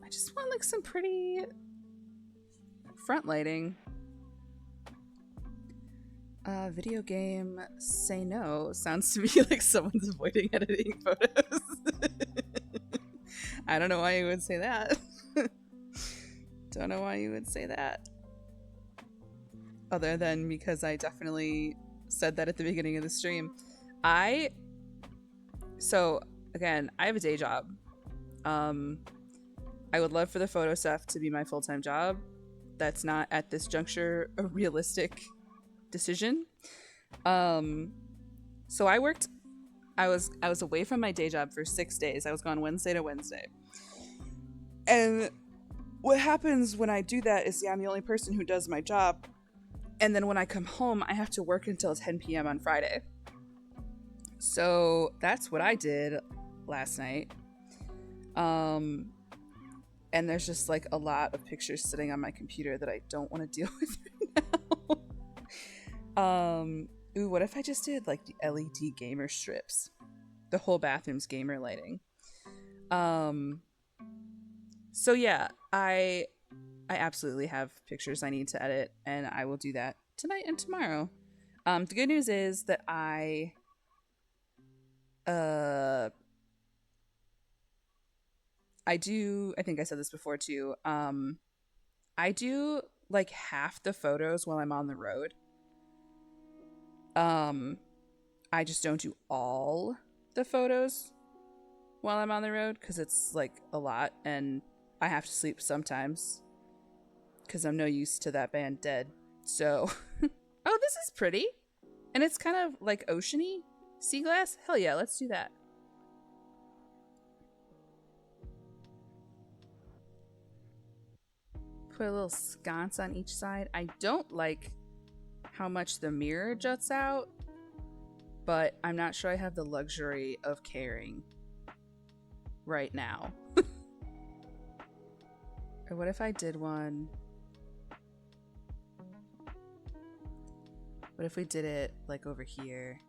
I just want like some pretty front lighting. Video game say no sounds to me like someone's avoiding editing photos. I don't know why you would say that. Don't know why you would say that. Other than because I definitely said that at the beginning of the stream. So again, I have a day job. I would love for the photo stuff to be my full-time job. That's not at this juncture a realistic decision. So I was away from my day job for 6 days. I was gone Wednesday to Wednesday. And what happens when I do that is, I'm the only person who does my job. And then when I come home, I have to work until 10 p.m. on Friday. So that's what I did last night. And there's just like a lot of pictures sitting on my computer that I don't want to deal with right now. Ooh, what if I just did like the LED gamer strips? The whole bathroom's gamer lighting. So yeah, I absolutely have pictures I need to edit, and I will do that tonight and tomorrow. The good news is that I think I said this before too. I do like half the photos while I'm on the road. I just don't do all the photos while I'm on the road because it's like a lot, and I have to sleep sometimes because I'm no use to that band Dead. So, oh, this is pretty, and it's kind of like oceany sea glass. Hell yeah, let's do that. Put a little sconce on each side. I don't like how much the mirror juts out, but I'm not sure I have the luxury of caring right now. Or what if I did one? What if we did it like over here?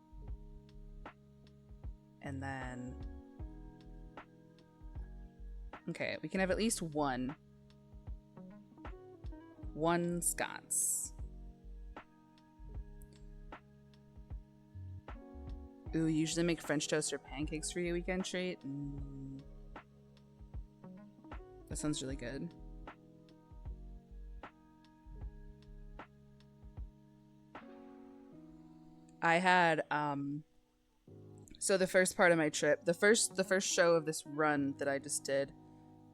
And then... Okay, we can have at least one sconce. Ooh, you usually make French toast or pancakes for your weekend treat? That sounds really good. I had, so the first part of my trip, the first show of this run that I just did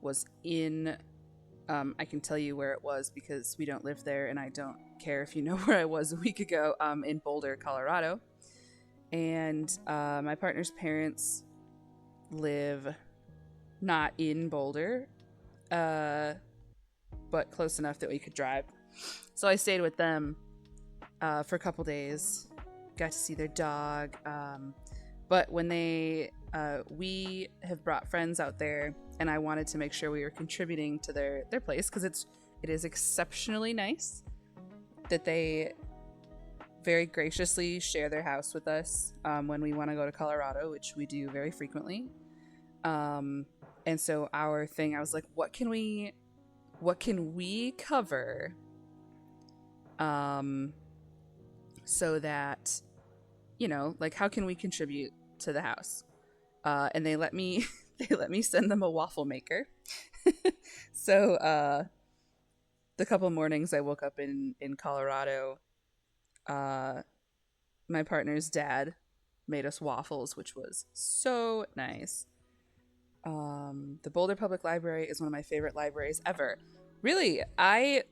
was in, I can tell you where it was because we don't live there, and I don't care if you know where I was a week ago, in Boulder, Colorado. And my partner's parents live not in Boulder, but close enough that we could drive. So I stayed with them for a couple days, got to see their dog. But when we have brought friends out there, and I wanted to make sure we were contributing to their place because it is exceptionally nice that they very graciously share their house with us when we want to go to Colorado, which we do very frequently. And so our thing, I was like, what can we cover so that, you know, like, how can we contribute to the house? And they let me send them a waffle maker. So the couple mornings I woke up in Colorado, my partner's dad made us waffles, which was so nice. The Boulder Public Library is one of my favorite libraries ever. Really, I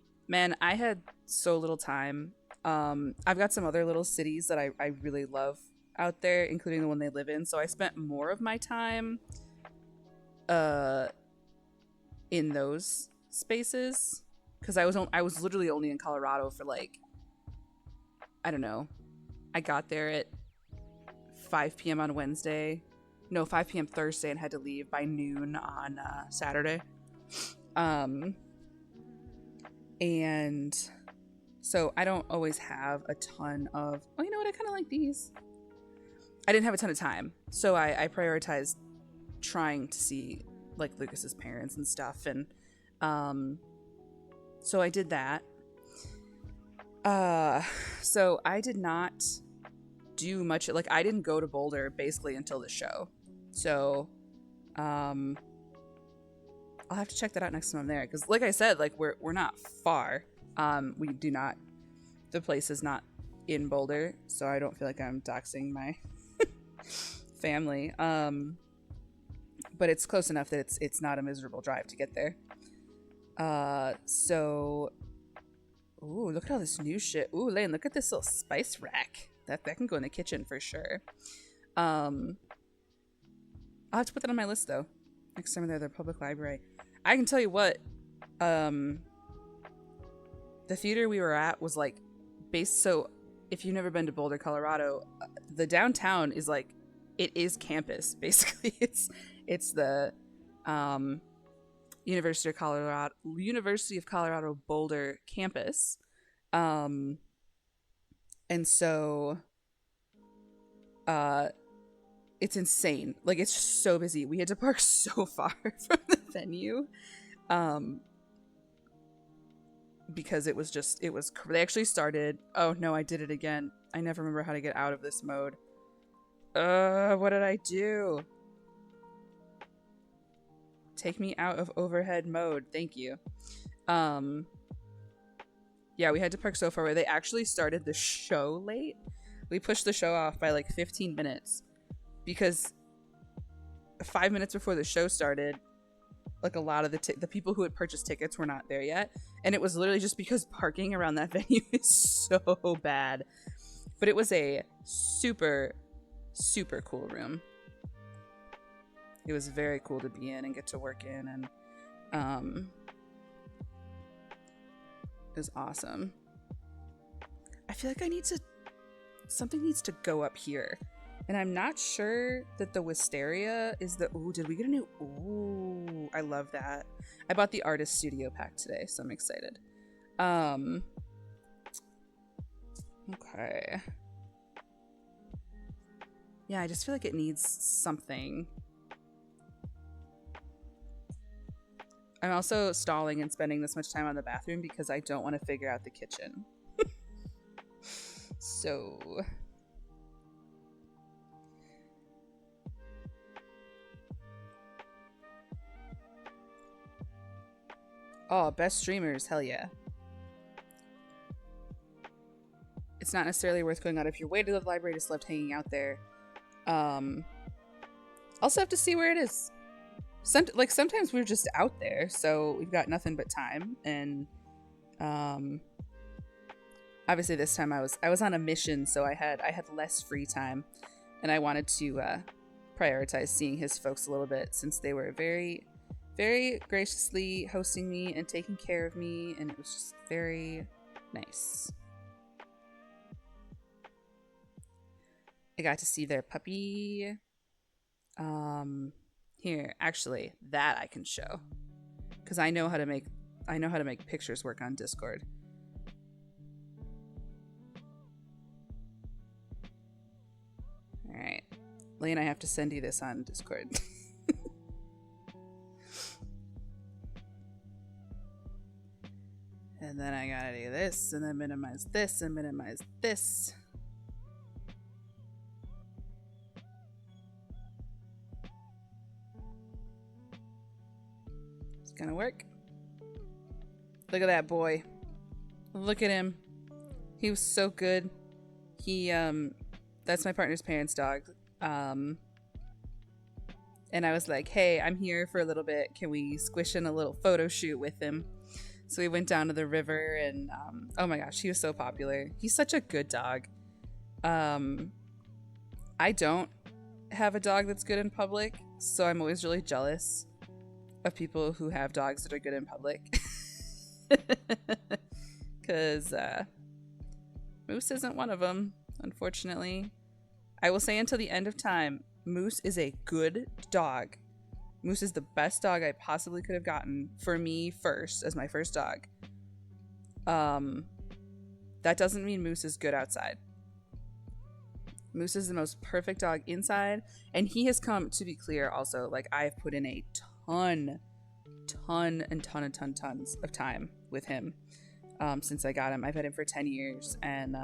had so little time. I've got some other little cities that I really love out there, including the one they live in. So I spent more of my time in those spaces because I was literally only in Colorado for like, I don't know. I got there at 5 p.m. on Wednesday. No, 5 p.m. Thursday, and had to leave by noon on Saturday. And so I don't always have a ton of, oh, you know what? I kind of like these. I didn't have a ton of time. So I prioritized trying to see like Lucas's parents and stuff. And so I did that. So I did not do much. Like, I didn't go to Boulder basically until the show. So I'll have to check that out next time I'm there, because like I said, like we're not far. We do not, the place is not in Boulder, so I don't feel like I'm doxing my family. But it's close enough that it's not a miserable drive to get there. So ooh, look at all this new shit. Ooh, Lane, look at this little spice rack. That can go in the kitchen for sure. I'll have to put that on my list though. Next time they're at the public library. I can tell you what, the theater we were at was like based, so if you've never been to Boulder, Colorado, the downtown is like, it is campus basically. It's the University of Colorado Boulder campus. And so it's insane. Like, it's just so busy. We had to park so far from the venue. Because it was they actually started, oh no, I did it again. I never remember how to get out of this mode. What did I do? Take me out of overhead mode. Thank you. Yeah, we had to park so far away. They actually started the show late. We pushed the show off by like 15 minutes because 5 minutes before the show started, like a lot of the people who had purchased tickets were not there yet. And it was literally just because parking around that venue is so bad. But it was a super, super cool room. It was very cool to be in and get to work in, and it was awesome. I feel like something needs to go up here. And I'm not sure that the Wisteria is the, ooh, did we get a new, ooh, I love that. I bought the Artist Studio pack today, so I'm excited. Okay. Yeah, I just feel like it needs something. I'm also stalling and spending this much time on the bathroom because I don't want to figure out the kitchen. So... oh, best streamers, hell yeah. It's not necessarily worth going out of your way to the library, just loved hanging out there. Also have to see where it is. Sometimes we're just out there, so we've got nothing but time, and obviously this time I was on a mission, so I had less free time, and I wanted to prioritize seeing his folks a little bit, since they were very, very graciously hosting me and taking care of me, and it was just very nice. I got to see their puppy. Here, actually, that I can show, because I know how to make pictures work on Discord. All right, Lane, I have to send you this on Discord. And then I gotta do this, and then minimize this, and minimize this. It's gonna work. Look at that boy. Look at him. He was so good. He, that's my partner's parents' dog. And I was like, hey, I'm here for a little bit. Can we squish in a little photo shoot with him? So we went down to the river, and oh my gosh, he was so popular. He's such a good dog. I don't have a dog that's good in public, so I'm always really jealous of people who have dogs that are good in public. Because Moose isn't one of them, unfortunately. I will say until the end of time, Moose is a good dog. Moose is the best dog I possibly could have gotten for me first, as my first dog. That doesn't mean Moose is good outside. Moose is the most perfect dog inside, and he has come, to be clear, also, like, I've put in a tons of time with him since I got him. I've had him for 10 years, and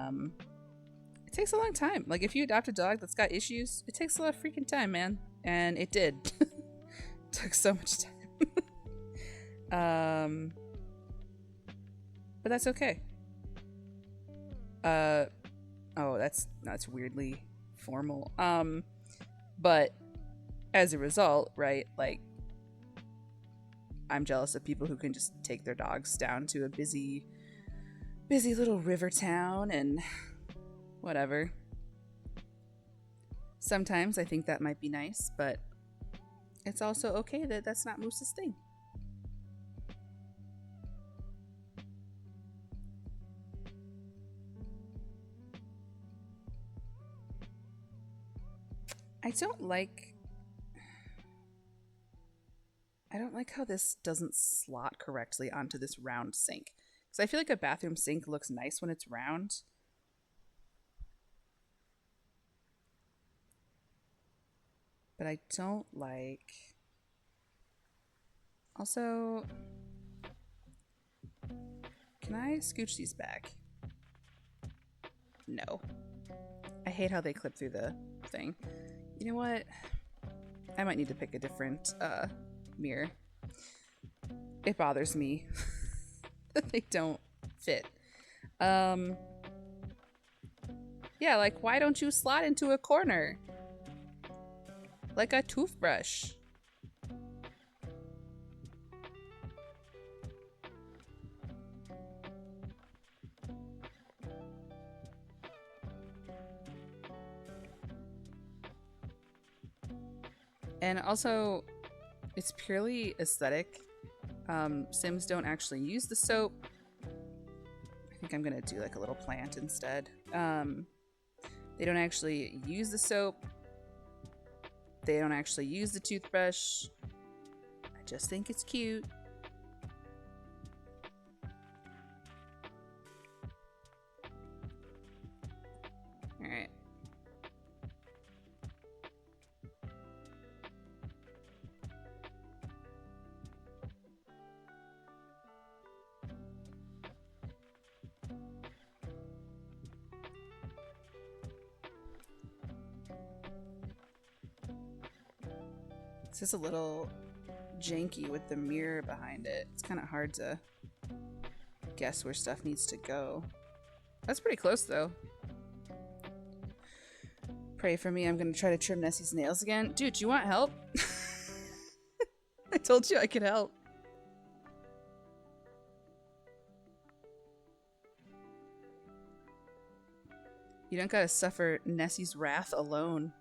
it takes a long time. Like, if you adopt a dog that's got issues, it takes a lot of freaking time, man. And it did. Took so much time. But that's okay. Oh, that's weirdly formal. But as a result, right, like, I'm jealous of people who can just take their dogs down to a busy little river town and whatever. Sometimes I think that might be nice, but it's also okay that that's not Moose's thing. I don't like how this doesn't slot correctly onto this round sink. Because I feel like a bathroom sink looks nice when it's round. But I don't like... Also, can I scooch these back? No. I hate how they clip through the thing. You know what? I might need to pick a different mirror. It bothers me that they don't fit. Yeah, like, why don't you slot into a corner? Like a toothbrush. And also, it's purely aesthetic. Sims don't actually use the soap. I think I'm gonna do like a little plant instead. They don't actually use the soap. They don't actually use the toothbrush. I just think it's cute. All right. It's just a little janky with the mirror behind it. It's kind of hard to guess where stuff needs to go. That's pretty close, though. Pray for me. I'm going to try to trim Nessie's nails again. Dude, do you want help? I told you I could help. You don't gotta suffer Nessie's wrath alone.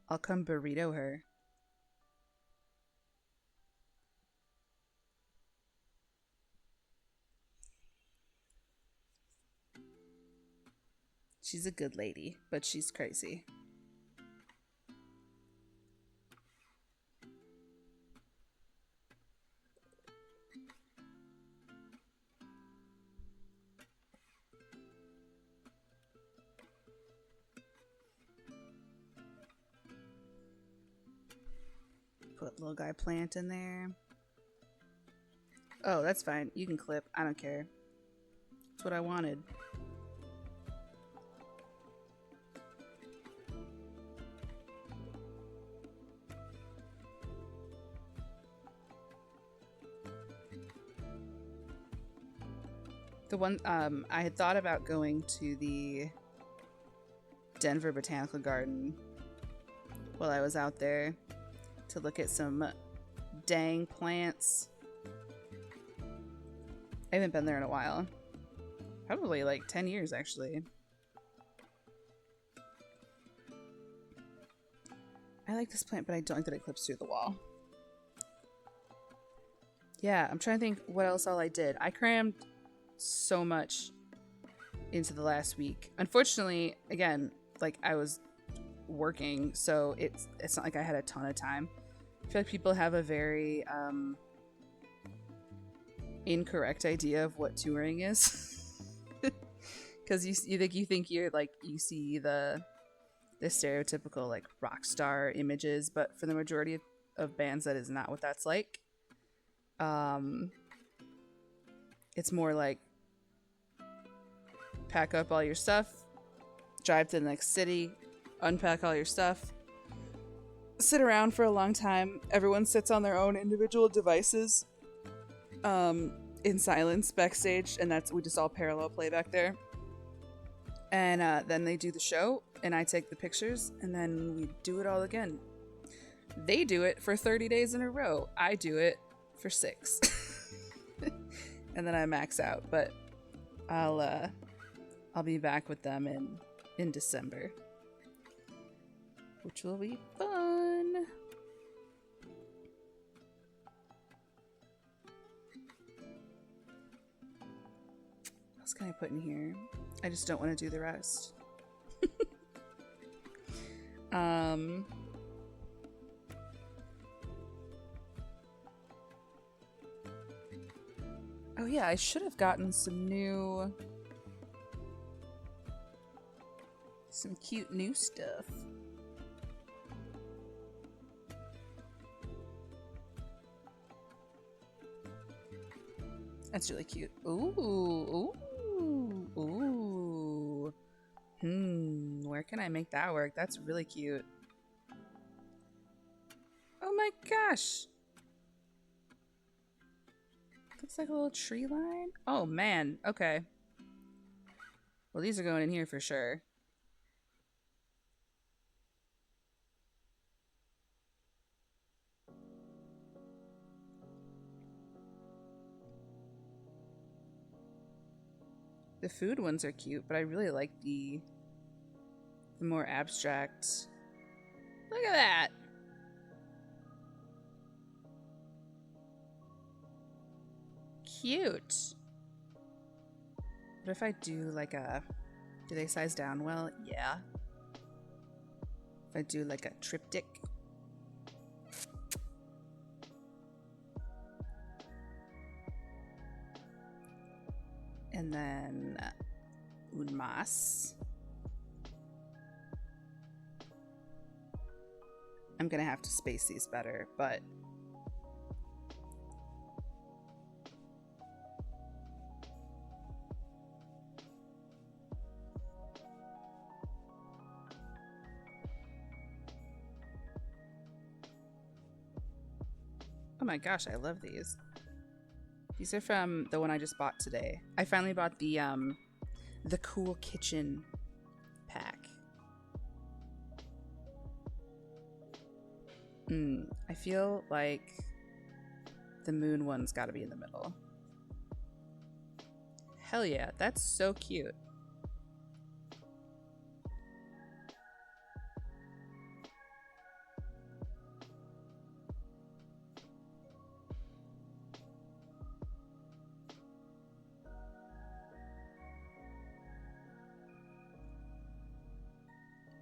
I'll come burrito her. She's a good lady, but she's crazy. Put little guy plant in there. Oh, that's fine. You can clip. I don't care. That's what I wanted. The one, I had thought about going to the Denver Botanical Garden while I was out there to look at some dang plants. I haven't been there in a while. Probably like 10 years, actually. I like this plant, but I don't like that it clips through the wall. Yeah, I'm trying to think what else all I did. I crammed so much into the last week. Unfortunately, again, like I was working, so it's not like I had a ton of time. I feel like people have a very incorrect idea of what touring is. Because you think you're like, you see the stereotypical like rock star images, but for the majority of bands, that is not what that's like. It's more like pack up all your stuff, drive to the next city, unpack all your stuff, sit around for a long time. Everyone sits on their own individual devices in silence backstage, and we just all parallel play back there. And then they do the show, and I take the pictures, and then we do it all again. They do it for 30 days in a row. I do it for 6. And then I max out, but I'll be back with them in December, which will be fun. What else can I put in here? I just don't want to do the rest. Oh yeah, I should have gotten some cute new stuff. That's really cute. Ooh, ooh, ooh. Where can I make that work? That's really cute. Oh my gosh. Looks like a little tree line. Oh man, okay. Well, these are going in here for sure. The food ones are cute, but I really like the more abstract. Look at that. Cute. What if I do like do they size down well? Yeah. If I do like a triptych. And then un mas. I'm gonna have to space these better, but oh my gosh, I love these. These are from the one I just bought today. I finally bought the cool kitchen pack. I feel like the moon one's got to be in the middle. Hell yeah, that's so cute.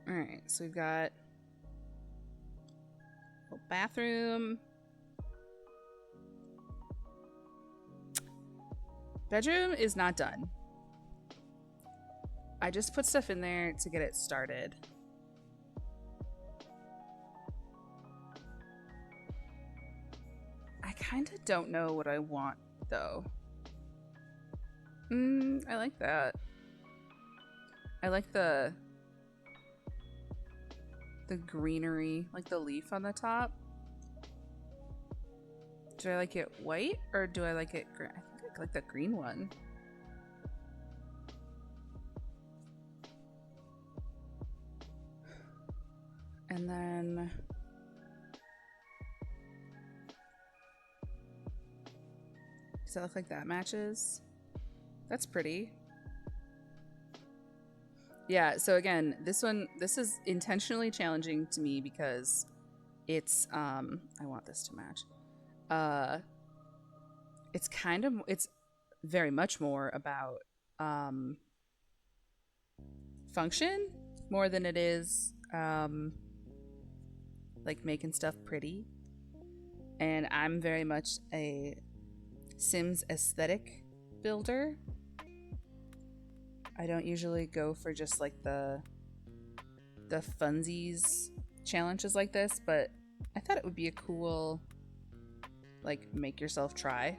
Alright, so we've got a bathroom. Bedroom is not done. I just put stuff in there to get it started. I kind of don't know what I want, though. I like that. I like the greenery, like the leaf on the top. Do I like it white or do I like it green? I think I like the green one. And then Does that look like that matches? That's pretty. Yeah, so again, this is intentionally challenging to me because it's I want this to match. It's very much more about function more than it is like making stuff pretty. And I'm very much a Sims aesthetic builder. I don't usually go for just like the funsies challenges like this, but I thought it would be a cool like make yourself try.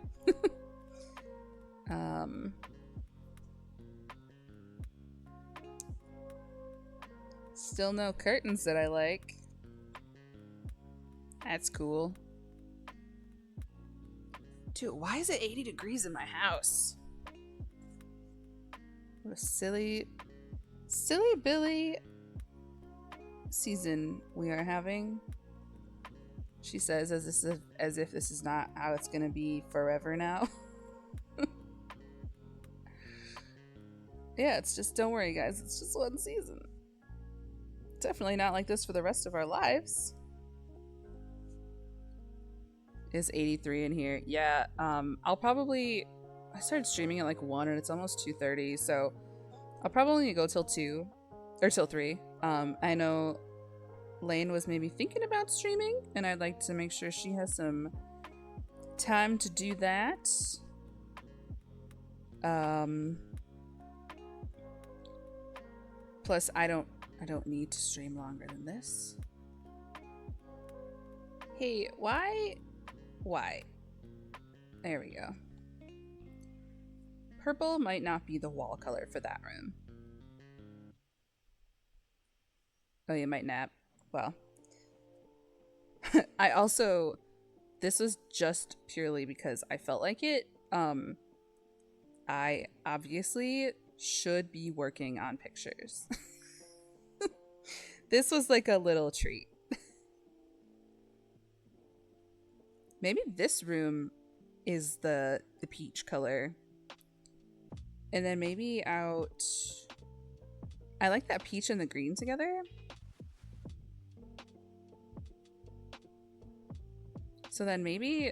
Still no curtains that I like. That's cool. Dude, why is it 80 degrees in my house? What a silly Billy season we are having. She says as if this is not how it's gonna be forever now. Yeah, it's just, don't worry guys, it's just one season. Definitely not like this for the rest of our lives. Is 83 in here? Yeah, I started streaming at like 1 and it's almost 2:30, so I'll probably go till 2 or till 3. I know Lane was maybe thinking about streaming, and I'd like to make sure she has some time to do that. Plus I don't need to stream longer than this. Hey, why? There we go. Purple might not be the wall color for that room. Oh, you might nap. Well, this was just purely because I felt like it. I obviously should be working on pictures. This was like a little treat. Maybe this room is the peach color. And then maybe out... I like that peach and the green together. So then maybe...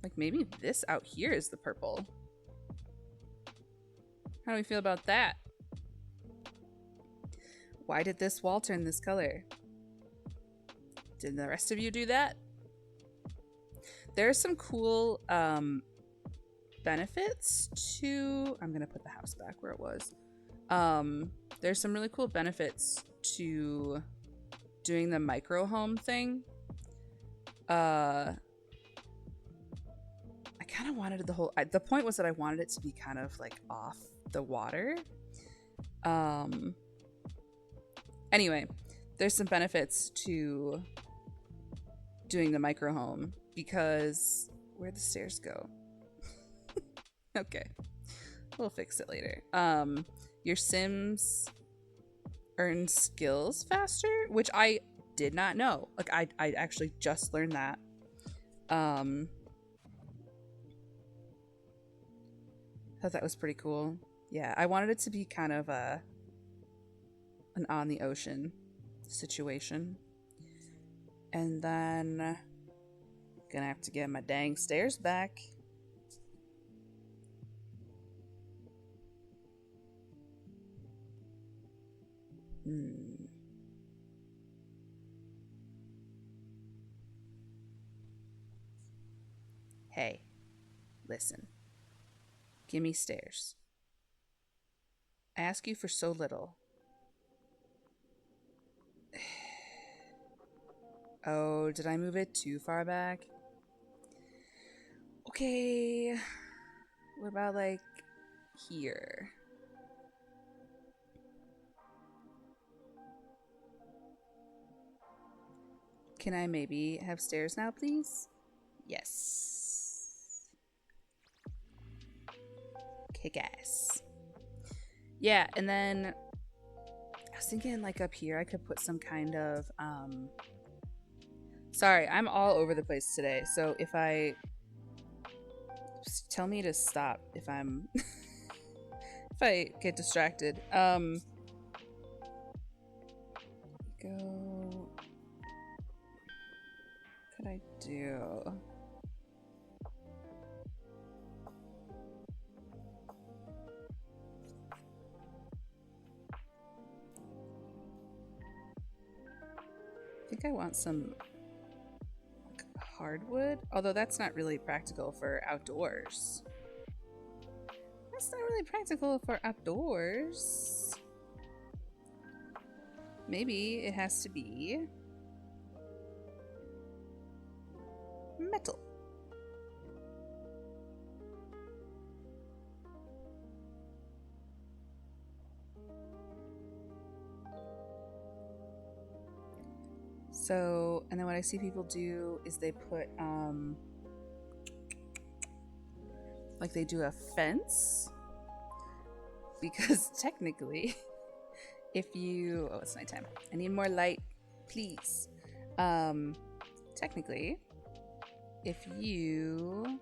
like maybe this out here is the purple. How do we feel about that? Why did this wall turn this color? Did the rest of you do that? There's some cool benefits to... I'm gonna put the house back where it was. There's some really cool benefits to doing the micro home thing. I kind of wanted the point was that I wanted it to be kind of like off the water. Anyway, there's some benefits to doing the micro home because where'd the stairs go? Okay, we'll fix it later. Your Sims earn skills faster, which I did not know. Like I actually just learned that. Thought that was pretty cool. Yeah, I wanted it to be kind of an on the ocean situation. And then gonna have to get my dang stairs back. Hey, listen. Give me stairs. I ask you for so little. Oh, did I move it too far back? Okay. What about like here? Can I maybe have stairs now, please? Yes. Kick ass. Yeah, and then I was thinking like up here I could put some kind of sorry, I'm all over the place today, so if I Just tell me to stop if I'm if I get distracted. Go. What could I do? I think I want some hardwood, although that's not really practical for outdoors. That's not really practical for outdoors. Maybe it has to be metal. So, and then what I see people do is they put, like they do a fence. Because technically, if you, oh, it's nighttime. I need more light, please. Technically, if you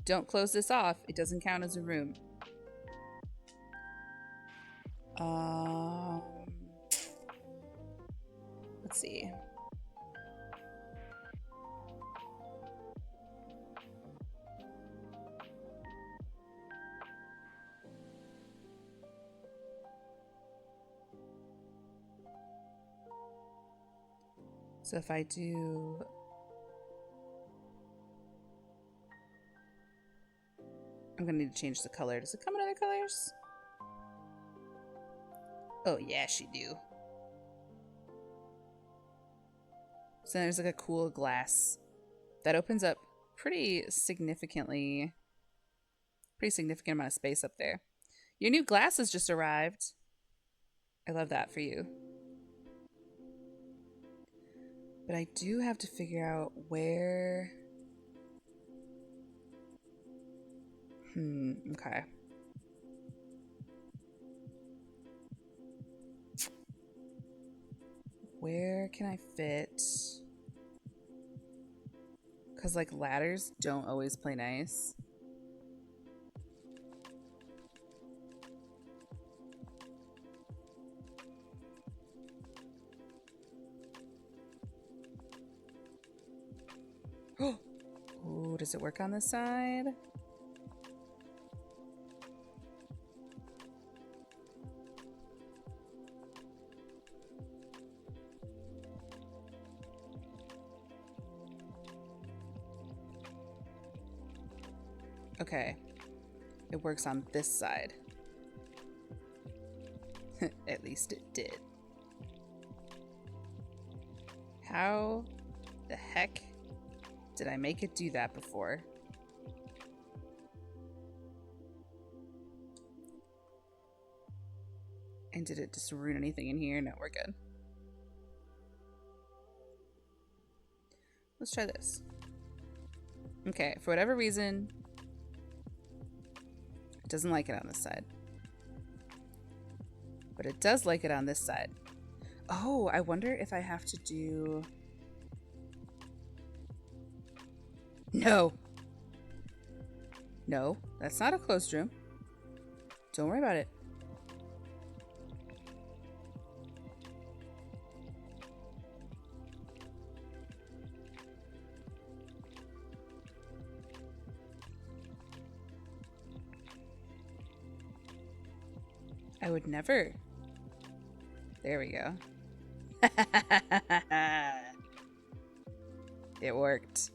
don't close this off, it doesn't count as a room. Let's see. So if I do, I'm gonna need to change the color. Does it come in other colors? Oh yeah, she do. So there's like a cool glass that opens up pretty significant amount of space up there. Your new glasses just arrived. I love that for you. But I do have to figure out where. Okay. Where can I fit? Because, like, ladders don't always play nice. Oh, does it work on this side? Okay. It works on this side. At least it did. How the heck did I make it do that before? And did it just ruin anything in here? No, we're good. Let's try this. Okay, for whatever reason, it doesn't like it on this side. But it does like it on this side. Oh, I wonder if I have to do... No. No, that's not a closed room. Don't worry about it. I would never. There we go. It worked.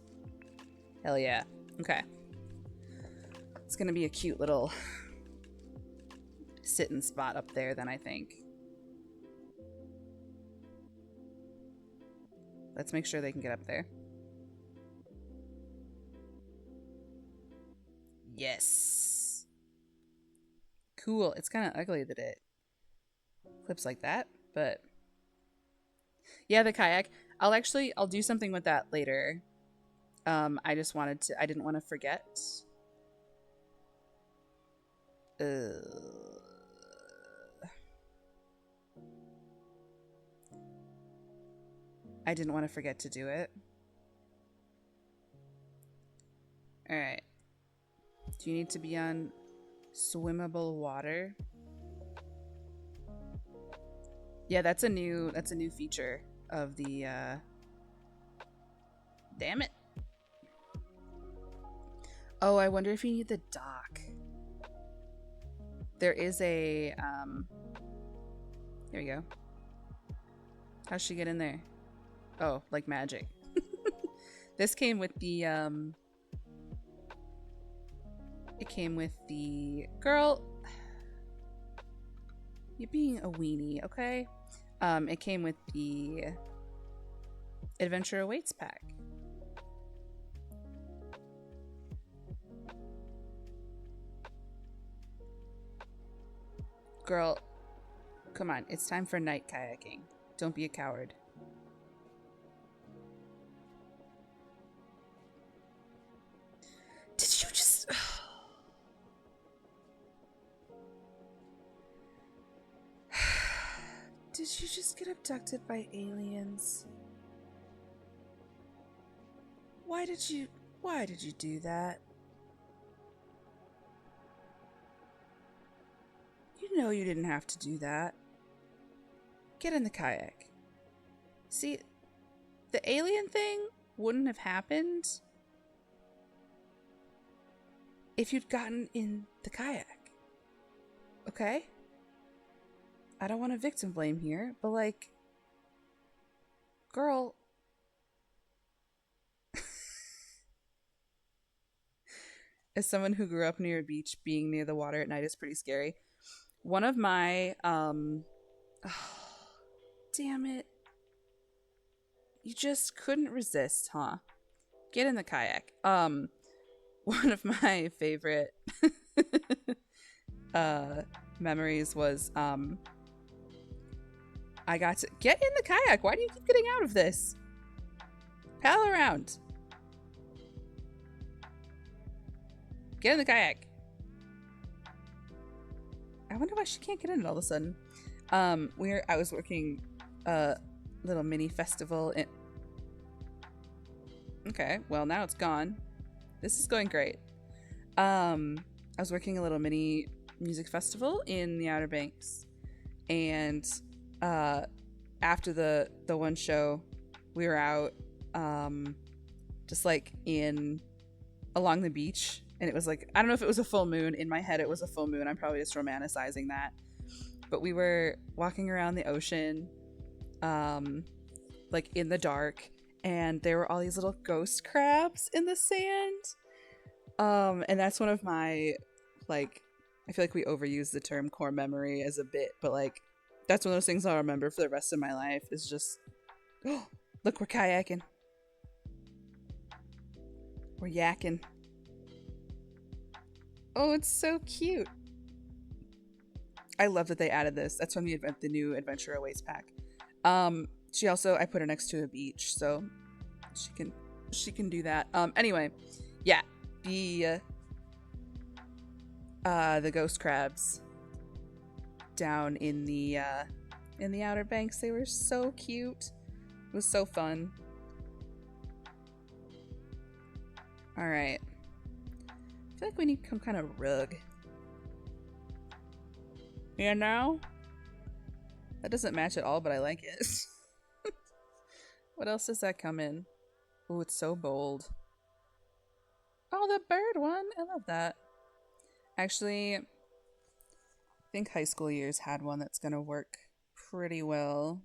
Hell yeah. Okay. It's gonna be a cute little sitting spot up there then, I think. Let's make sure they can get up there. Yes. Cool. It's kind of ugly that it clips like that, but yeah, the kayak. I'll do something with that later. I didn't want to forget. I didn't want to forget to do it. All right. Do you need to be on swimmable water? Yeah, that's a new feature of the damn it. Oh, I wonder if you need the dock. There is a here we go. How'd she get in there? Oh, like magic. This came with the it came with the girl. You're being a weenie, okay? It came with the Adventure Awaits pack. Girl, come on, it's time for night kayaking. Don't be a coward. Did you just... Did you just get abducted by aliens? Why did you do that? You know you didn't have to do that. Get in the kayak. See, the alien thing wouldn't have happened if you'd gotten in the kayak. Okay? I don't want to victim blame here, but like, girl. As someone who grew up near a beach, being near the water at night is pretty scary. One of my, oh, damn it. You just couldn't resist, huh? Get in the kayak. One of my favorite memories was, I got to get in the kayak. Why do you keep getting out of this? Paddle around. Get in the kayak. I wonder why she can't get in it all of a sudden. I was working a little mini festival in... Okay, well now it's gone. This is going great. I was working a little mini music festival in the Outer Banks, and after the one show, we were out just like along the beach. And it was like, I don't know if it was a full moon. In my head, it was a full moon. I'm probably just romanticizing that. But we were walking around the ocean, like in the dark. And there were all these little ghost crabs in the sand. And that's one of my, like, I feel like we overuse the term core memory as a bit. But like, that's one of those things I'll remember for the rest of my life. Is just, oh, look, we're kayaking. We're yakking. Oh, it's so cute. I love that they added this. That's from the new Adventure Awaits pack. She also, I put her next to a beach, so she can do that. Anyway, yeah, the ghost crabs down in the Outer Banks, they were so cute. It was so fun. All right. I feel like we need some kind of rug. You know? That doesn't match at all, but I like it. What else does that come in? Oh, it's so bold. Oh, the bird one. I love that. Actually, I think High School Years had one that's gonna work pretty well.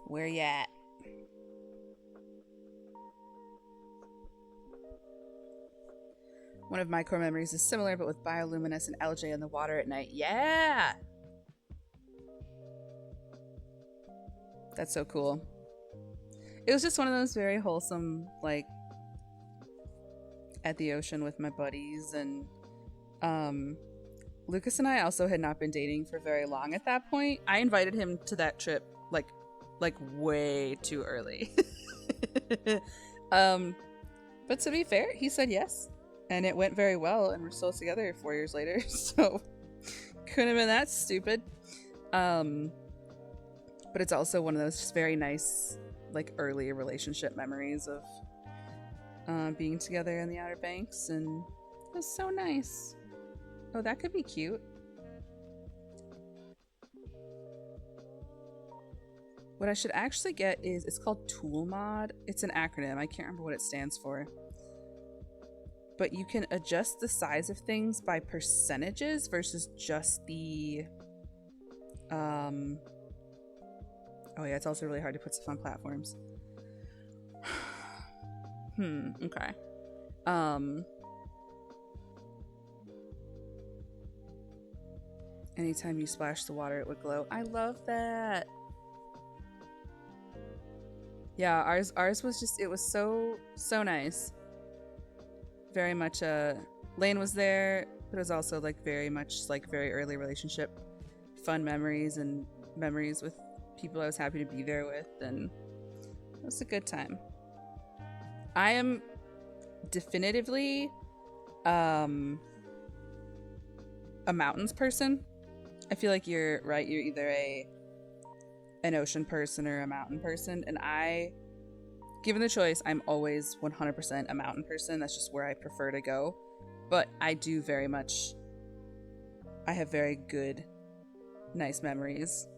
Where you at? One of my core memories is similar, but with bioluminescent LJ in the water at night. Yeah! That's so cool. It was just one of those very wholesome, like, at the ocean with my buddies. And Lucas and I also had not been dating for very long at that point. I invited him to that trip, like way too early. But to be fair, he said yes. And it went very well, and we're still together 4 years later, so couldn't have been that stupid. But it's also one of those just very nice, like, early relationship memories of being together in the Outer Banks, and it was so nice. Oh, that could be cute. What I should actually get is, it's called Tool Mod. It's an acronym. I can't remember what it stands for. But you can adjust the size of things by percentages versus just the... Oh yeah, it's also really hard to put stuff on platforms. Okay. Anytime you splash the water, it would glow. I love that. Yeah, ours was just, it was so nice. Very much Lane was there, but it was also like very much like very early relationship, fun memories and memories with people I was happy to be there with, and it was a good time. I am definitively a mountains person. I feel like you're right. You're either an ocean person or a mountain person, and given the choice, I'm always 100% a mountain person. That's just where I prefer to go. But I do very much, I have very good, nice memories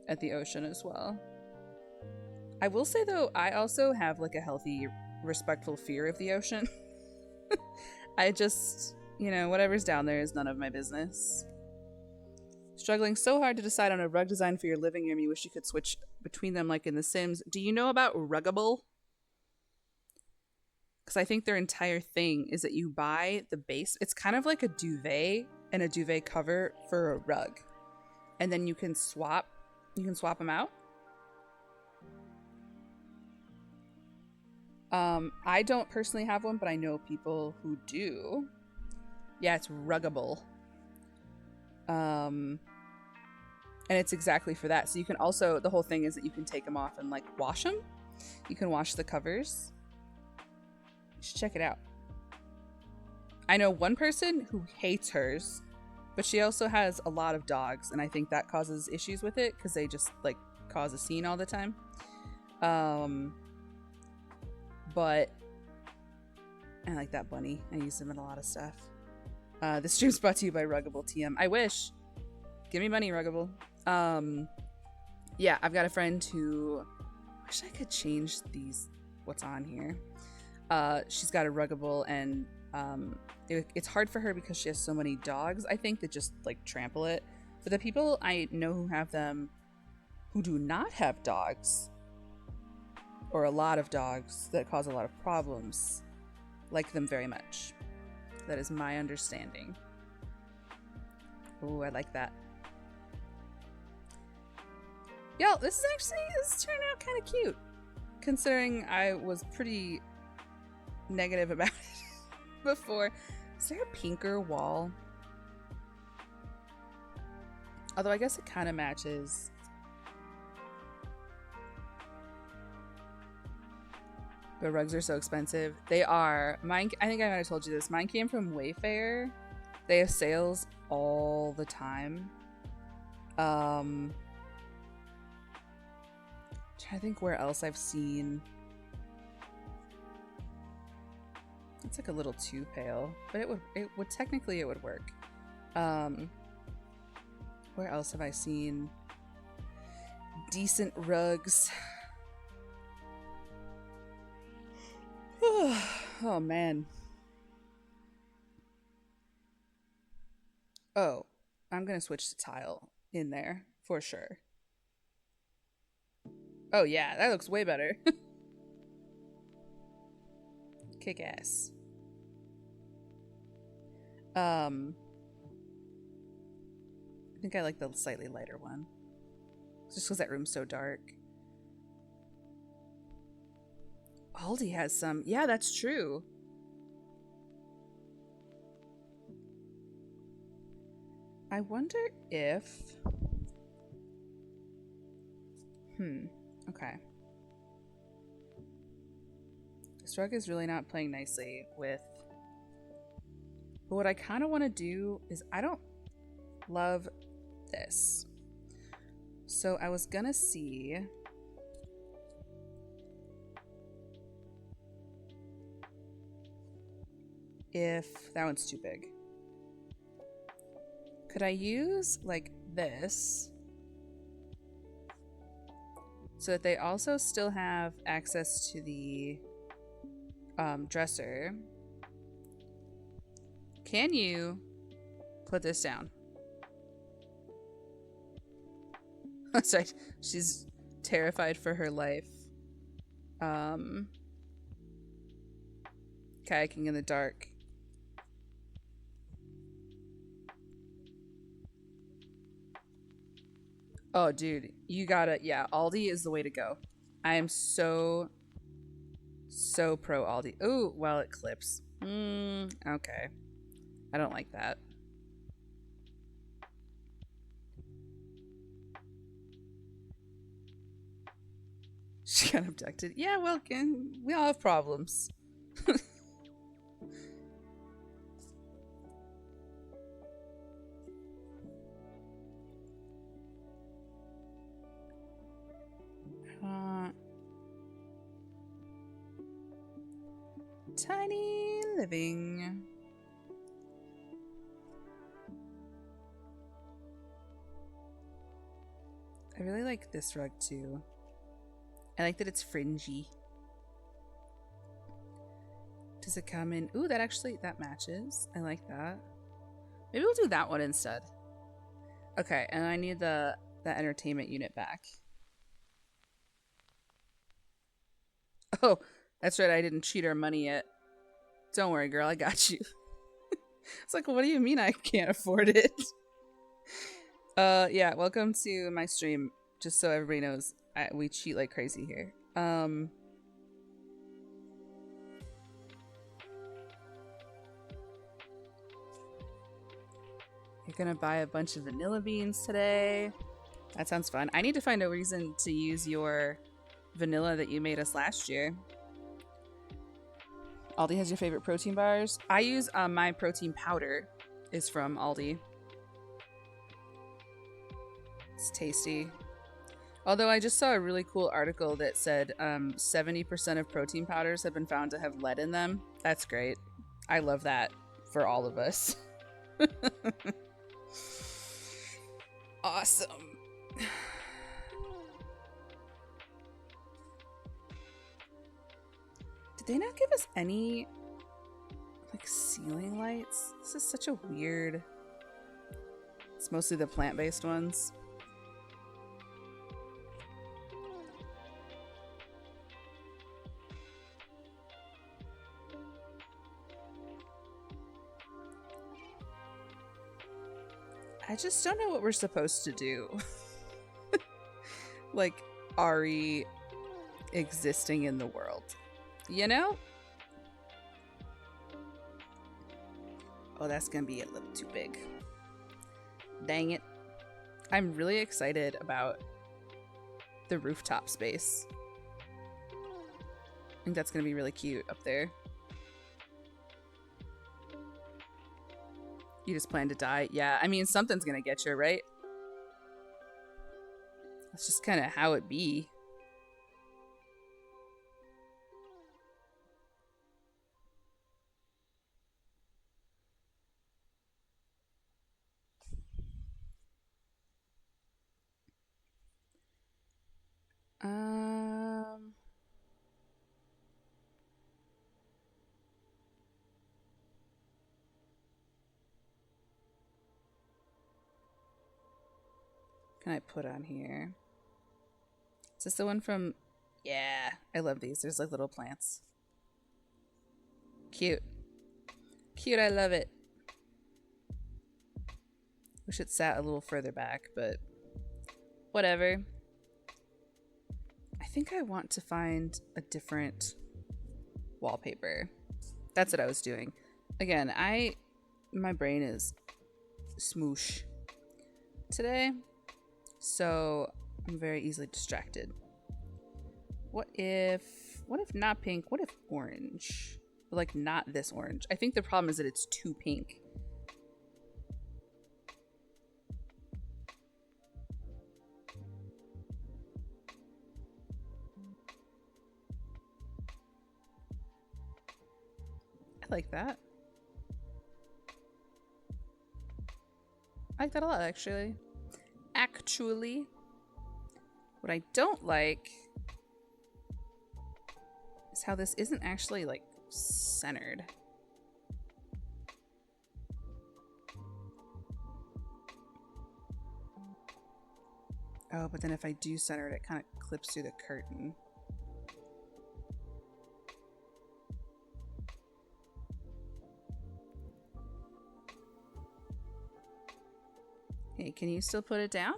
at the ocean as well. I will say though, I also have like a healthy, respectful fear of the ocean. I just, whatever's down there is none of my business. Struggling so hard to decide on a rug design for your living room, you wish you could switch between them like in The Sims. Do you know about Ruggable? Because I think their entire thing is that you buy the base. It's kind of like a duvet and a duvet cover for a rug. And then you can swap them out. I don't personally have one, but I know people who do. Yeah, it's Ruggable. And it's exactly for that. So you can also, the whole thing is that you can take them off and like wash them. You can wash the covers. You should check it out. I know one person who hates hers, but she also has a lot of dogs, and I think that causes issues with it because they just like cause a scene all the time. But I like that bunny. I use them in a lot of stuff. This stream's brought to you by Ruggable TM. I wish. Give me money, Ruggable. Yeah, I've got a friend who, I wish I could change what's on here. She's got a Ruggable, and it's hard for her because she has so many dogs, I think, that just like trample it. But the people I know who have them, who do not have dogs, or a lot of dogs that cause a lot of problems, like them very much. That is my understanding. Oh, I like that. Yo, this turned out kind of cute, considering I was pretty negative about it before. Is there a pinker wall? Although I guess it kind of matches. The rugs are so expensive. They are. Mine, I think I might have told you this. Mine came from Wayfair. They have sales all the time. Trying to think where else I've seen. It's like a little too pale, but it would technically it would work. Where else have I seen decent rugs? Oh man. Oh, I'm gonna switch to tile in there for sure. Oh yeah, that looks way better. Kick ass. I think I like the slightly lighter one. Just because that room's so dark. Aldi has some. Yeah, that's true. I wonder if... Okay. This rug is really not playing nicely with... But what I kind of want to do is I don't love this. So I was gonna see... if that one's too big? Could I use like this so that they also still have access to the dresser? Can you put this down? Sorry, she's terrified for her life. Kayaking in the dark. Oh, dude, you gotta, yeah, Aldi is the way to go. I am so pro Aldi. Oh, well, it clips. Okay. I don't like that. She got abducted. Yeah, well, we all have problems. Tiny living. I really like this rug too. I like that it's fringy. Does it come in? Ooh, that matches. I like that. Maybe we'll do that one instead. Okay, and I need the entertainment unit back. Oh, that's right, I didn't cheat our money yet. Don't worry, girl, I got you. It's like, what do you mean I can't afford it? Yeah, welcome to my stream. Just so everybody knows, we cheat like crazy here. You're gonna buy a bunch of vanilla beans today. That sounds fun. I need to find a reason to use your vanilla that you made us last year. Aldi has your favorite protein bars? I use my protein powder is from Aldi. It's tasty. Although I just saw a really cool article that said 70% of protein powders have been found to have lead in them. That's great. I love that for all of us. Awesome. Did they not give us any like ceiling lights? This is such a weird... It's mostly the plant-based ones. I just don't know what we're supposed to do. Like, Ari existing in the world. You know? Oh, that's gonna be a little too big. Dang it. I'm really excited about the rooftop space. I think that's gonna be really cute up there. You just plan to die? Yeah, I mean, something's gonna get you, right? That's just kind of how it be. Can I put on here? Is this the one from... Yeah, I love these. There's like little plants. Cute. Cute, I love it. Wish it sat a little further back, but whatever. I think I want to find a different wallpaper. That's what I was doing. Again, my brain is smoosh today, so I'm very easily distracted. What if not pink? What if orange? But like not this orange. I think the problem is that it's too pink. I like that. that a lot, actually. What I don't like is how this isn't actually, like, centered. Oh, but then if I do center it, it kind of clips through the curtain. Hey, can you still put it down?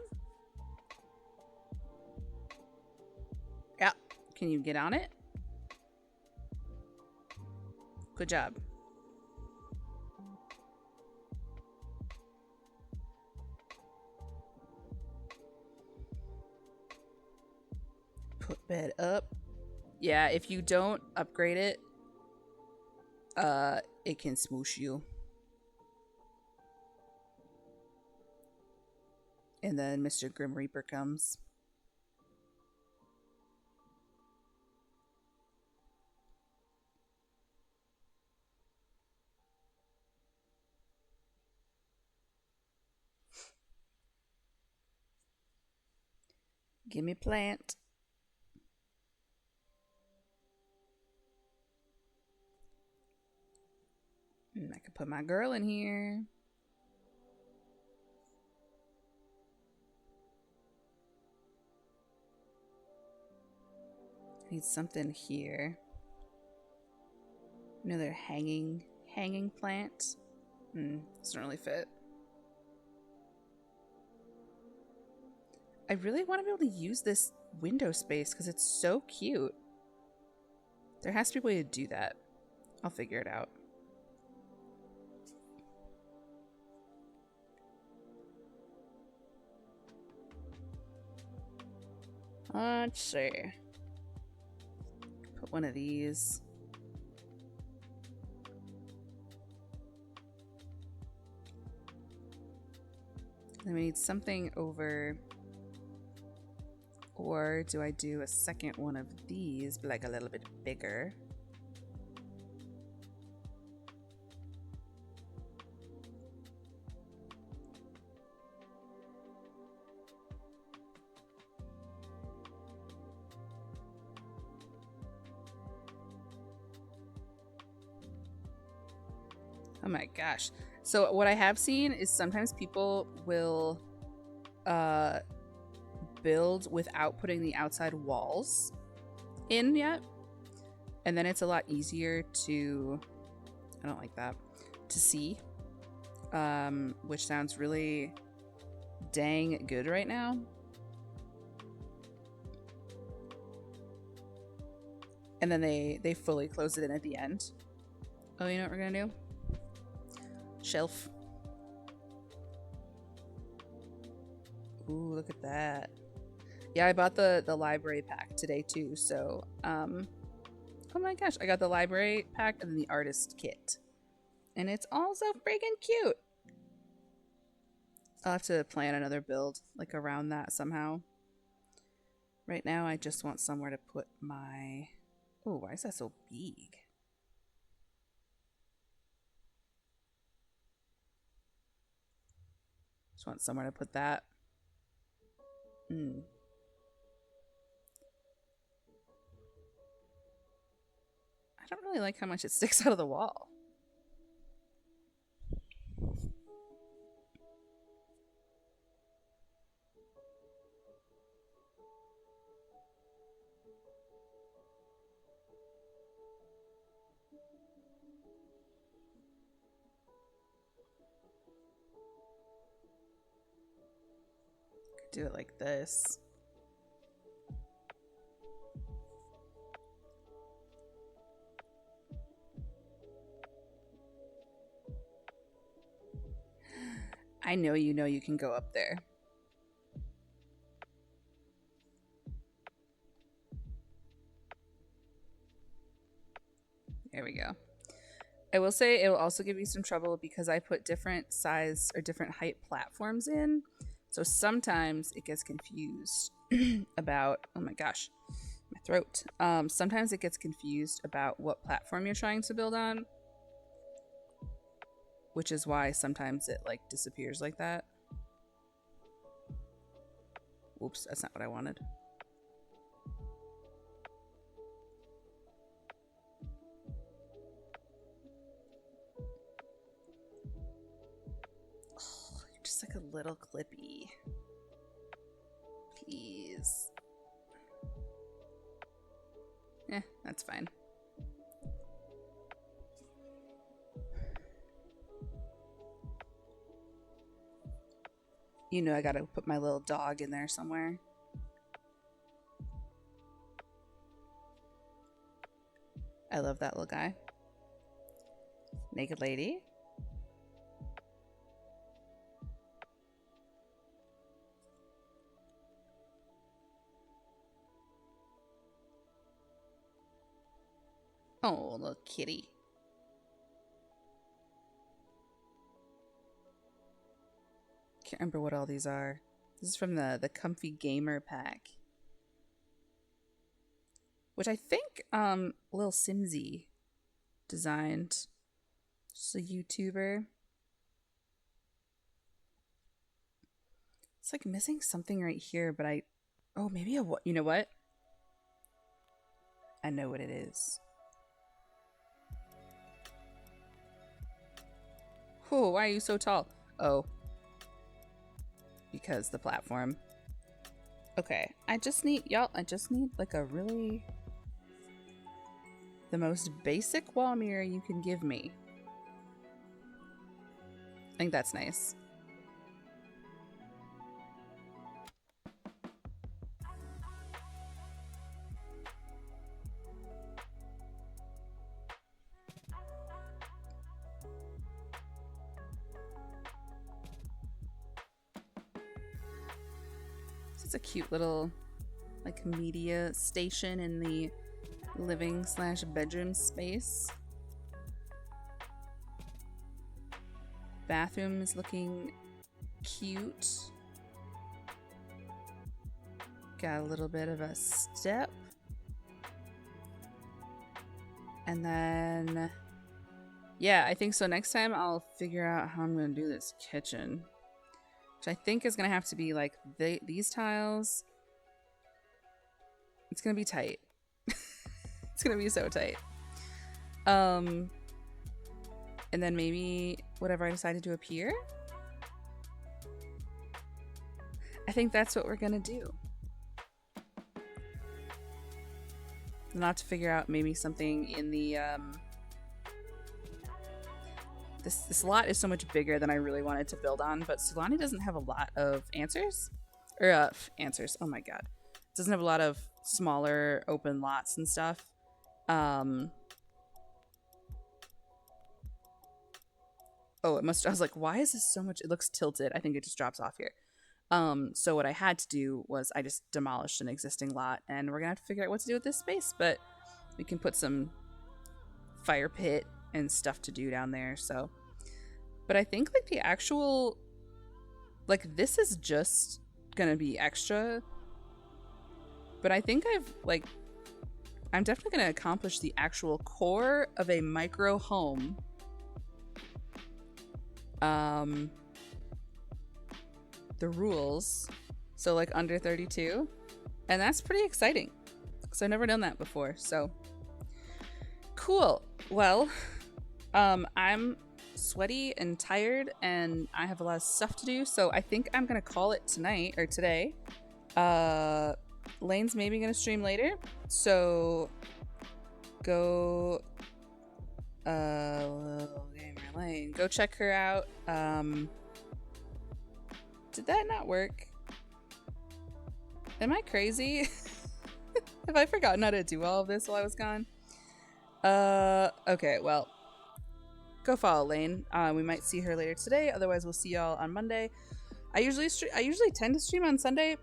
Yeah. Can you get on it? Good job. Put bed up. Yeah, if you don't upgrade it, it can smoosh you. And then Mr. Grim Reaper comes. Give me plant. And I can put my girl in here. I need something here. Another hanging plant. Doesn't really fit. I really want to be able to use this window space because it's so cute. There has to be a way to do that. I'll figure it out. Let's see. Put one of these. Then we need something over. Or do I do a second one of these, but like a little bit bigger? Oh my gosh. So what I have seen is sometimes people will build without putting the outside walls in yet. And then it's a lot easier to, I don't like that, to see. Which sounds really dang good right now. And then they fully close it in at the end. Oh, you know what we're gonna do? Shelf. Ooh, look at that. Yeah, I bought the library pack today too, so oh my gosh, I got the library pack and the artist kit. And it's all so freaking cute. I'll have to plan another build like around that somehow. Right now I just want somewhere to put my... Oh, why is that so big? Just want somewhere to put that. I don't really like how much it sticks out of the wall. Could do it like this. I know you can go up there. There we go. I will say it will also give you some trouble because I put different size or different height platforms in. So sometimes it gets confused about, oh my gosh, my throat. Sometimes it gets confused about what platform you're trying to build on. Which is why sometimes it like disappears like that. Oops, that's not what I wanted. Oh, you're just like a little clippy. Please. That's fine. You know I gotta put my little dog in there somewhere. I love that little guy. Naked lady. Oh, little kitty. Can't remember what all these are. This is from the Comfy Gamer pack, which I think Lil Simsy designed. Just a YouTuber. It's like missing something right here, but oh, maybe you know what? I know what it is. Oh, why are you so tall? Oh. Because the platform. Okay, I just need like a really... the most basic wall mirror you can give me. I think that's nice. It's a cute little like media station in the living/bedroom space. Bathroom is looking cute. Got a little bit of a step. And then, yeah, I think so. Next time I'll figure out how I'm going to do this kitchen. Which I think is going to have to be like these tiles. It's going to be tight. It's going to be so tight. And then maybe whatever I decide to do up here. I think that's what we're going to do. And I'll have to figure out maybe something in the... This lot is so much bigger than I really wanted to build on, but Sulani doesn't have a lot of answers. Or, answers. Oh my god. It doesn't have a lot of smaller open lots and stuff. Oh, it must... I was like, why is this so much... It looks tilted. I think it just drops off here. So what I had to do was I just demolished an existing lot, and we're gonna have to figure out what to do with this space, but we can put some fire pit and stuff to do down there. So, but I think like the actual, like this is just gonna be extra, but I think I'm definitely gonna accomplish the actual core of a micro home. The rules, so like under 32, and that's pretty exciting because I've never done that before. So cool. Well, I'm sweaty and tired and I have a lot of stuff to do, so I think I'm gonna call it tonight or today. Lane's maybe gonna stream later, so go Little Gamer Lane, go check her out. Did that not work? Am I crazy? Have I forgotten how to do all of this while I was gone? Okay, well, go follow Lane. We might see her later today. Otherwise, we'll see y'all on Monday. I usually tend to stream on Sunday,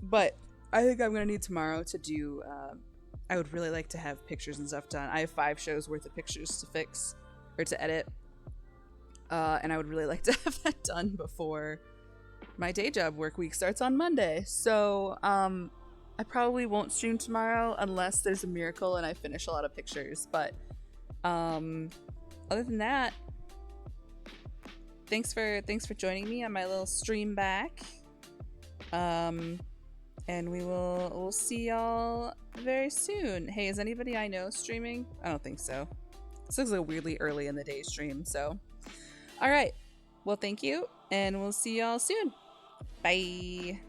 but I think I'm gonna need tomorrow to do. I would really like to have pictures and stuff done. I have 5 shows worth of pictures to fix or to edit, and I would really like to have that done before my day job work week starts on Monday. So I probably won't stream tomorrow unless there's a miracle and I finish a lot of pictures. But other than that, thanks for joining me on my little stream back. And we'll see y'all very soon. Hey, is anybody I know streaming? I don't think so. This looks like a weirdly early in the day stream, so. All right. Well, thank you, and we'll see y'all soon. Bye.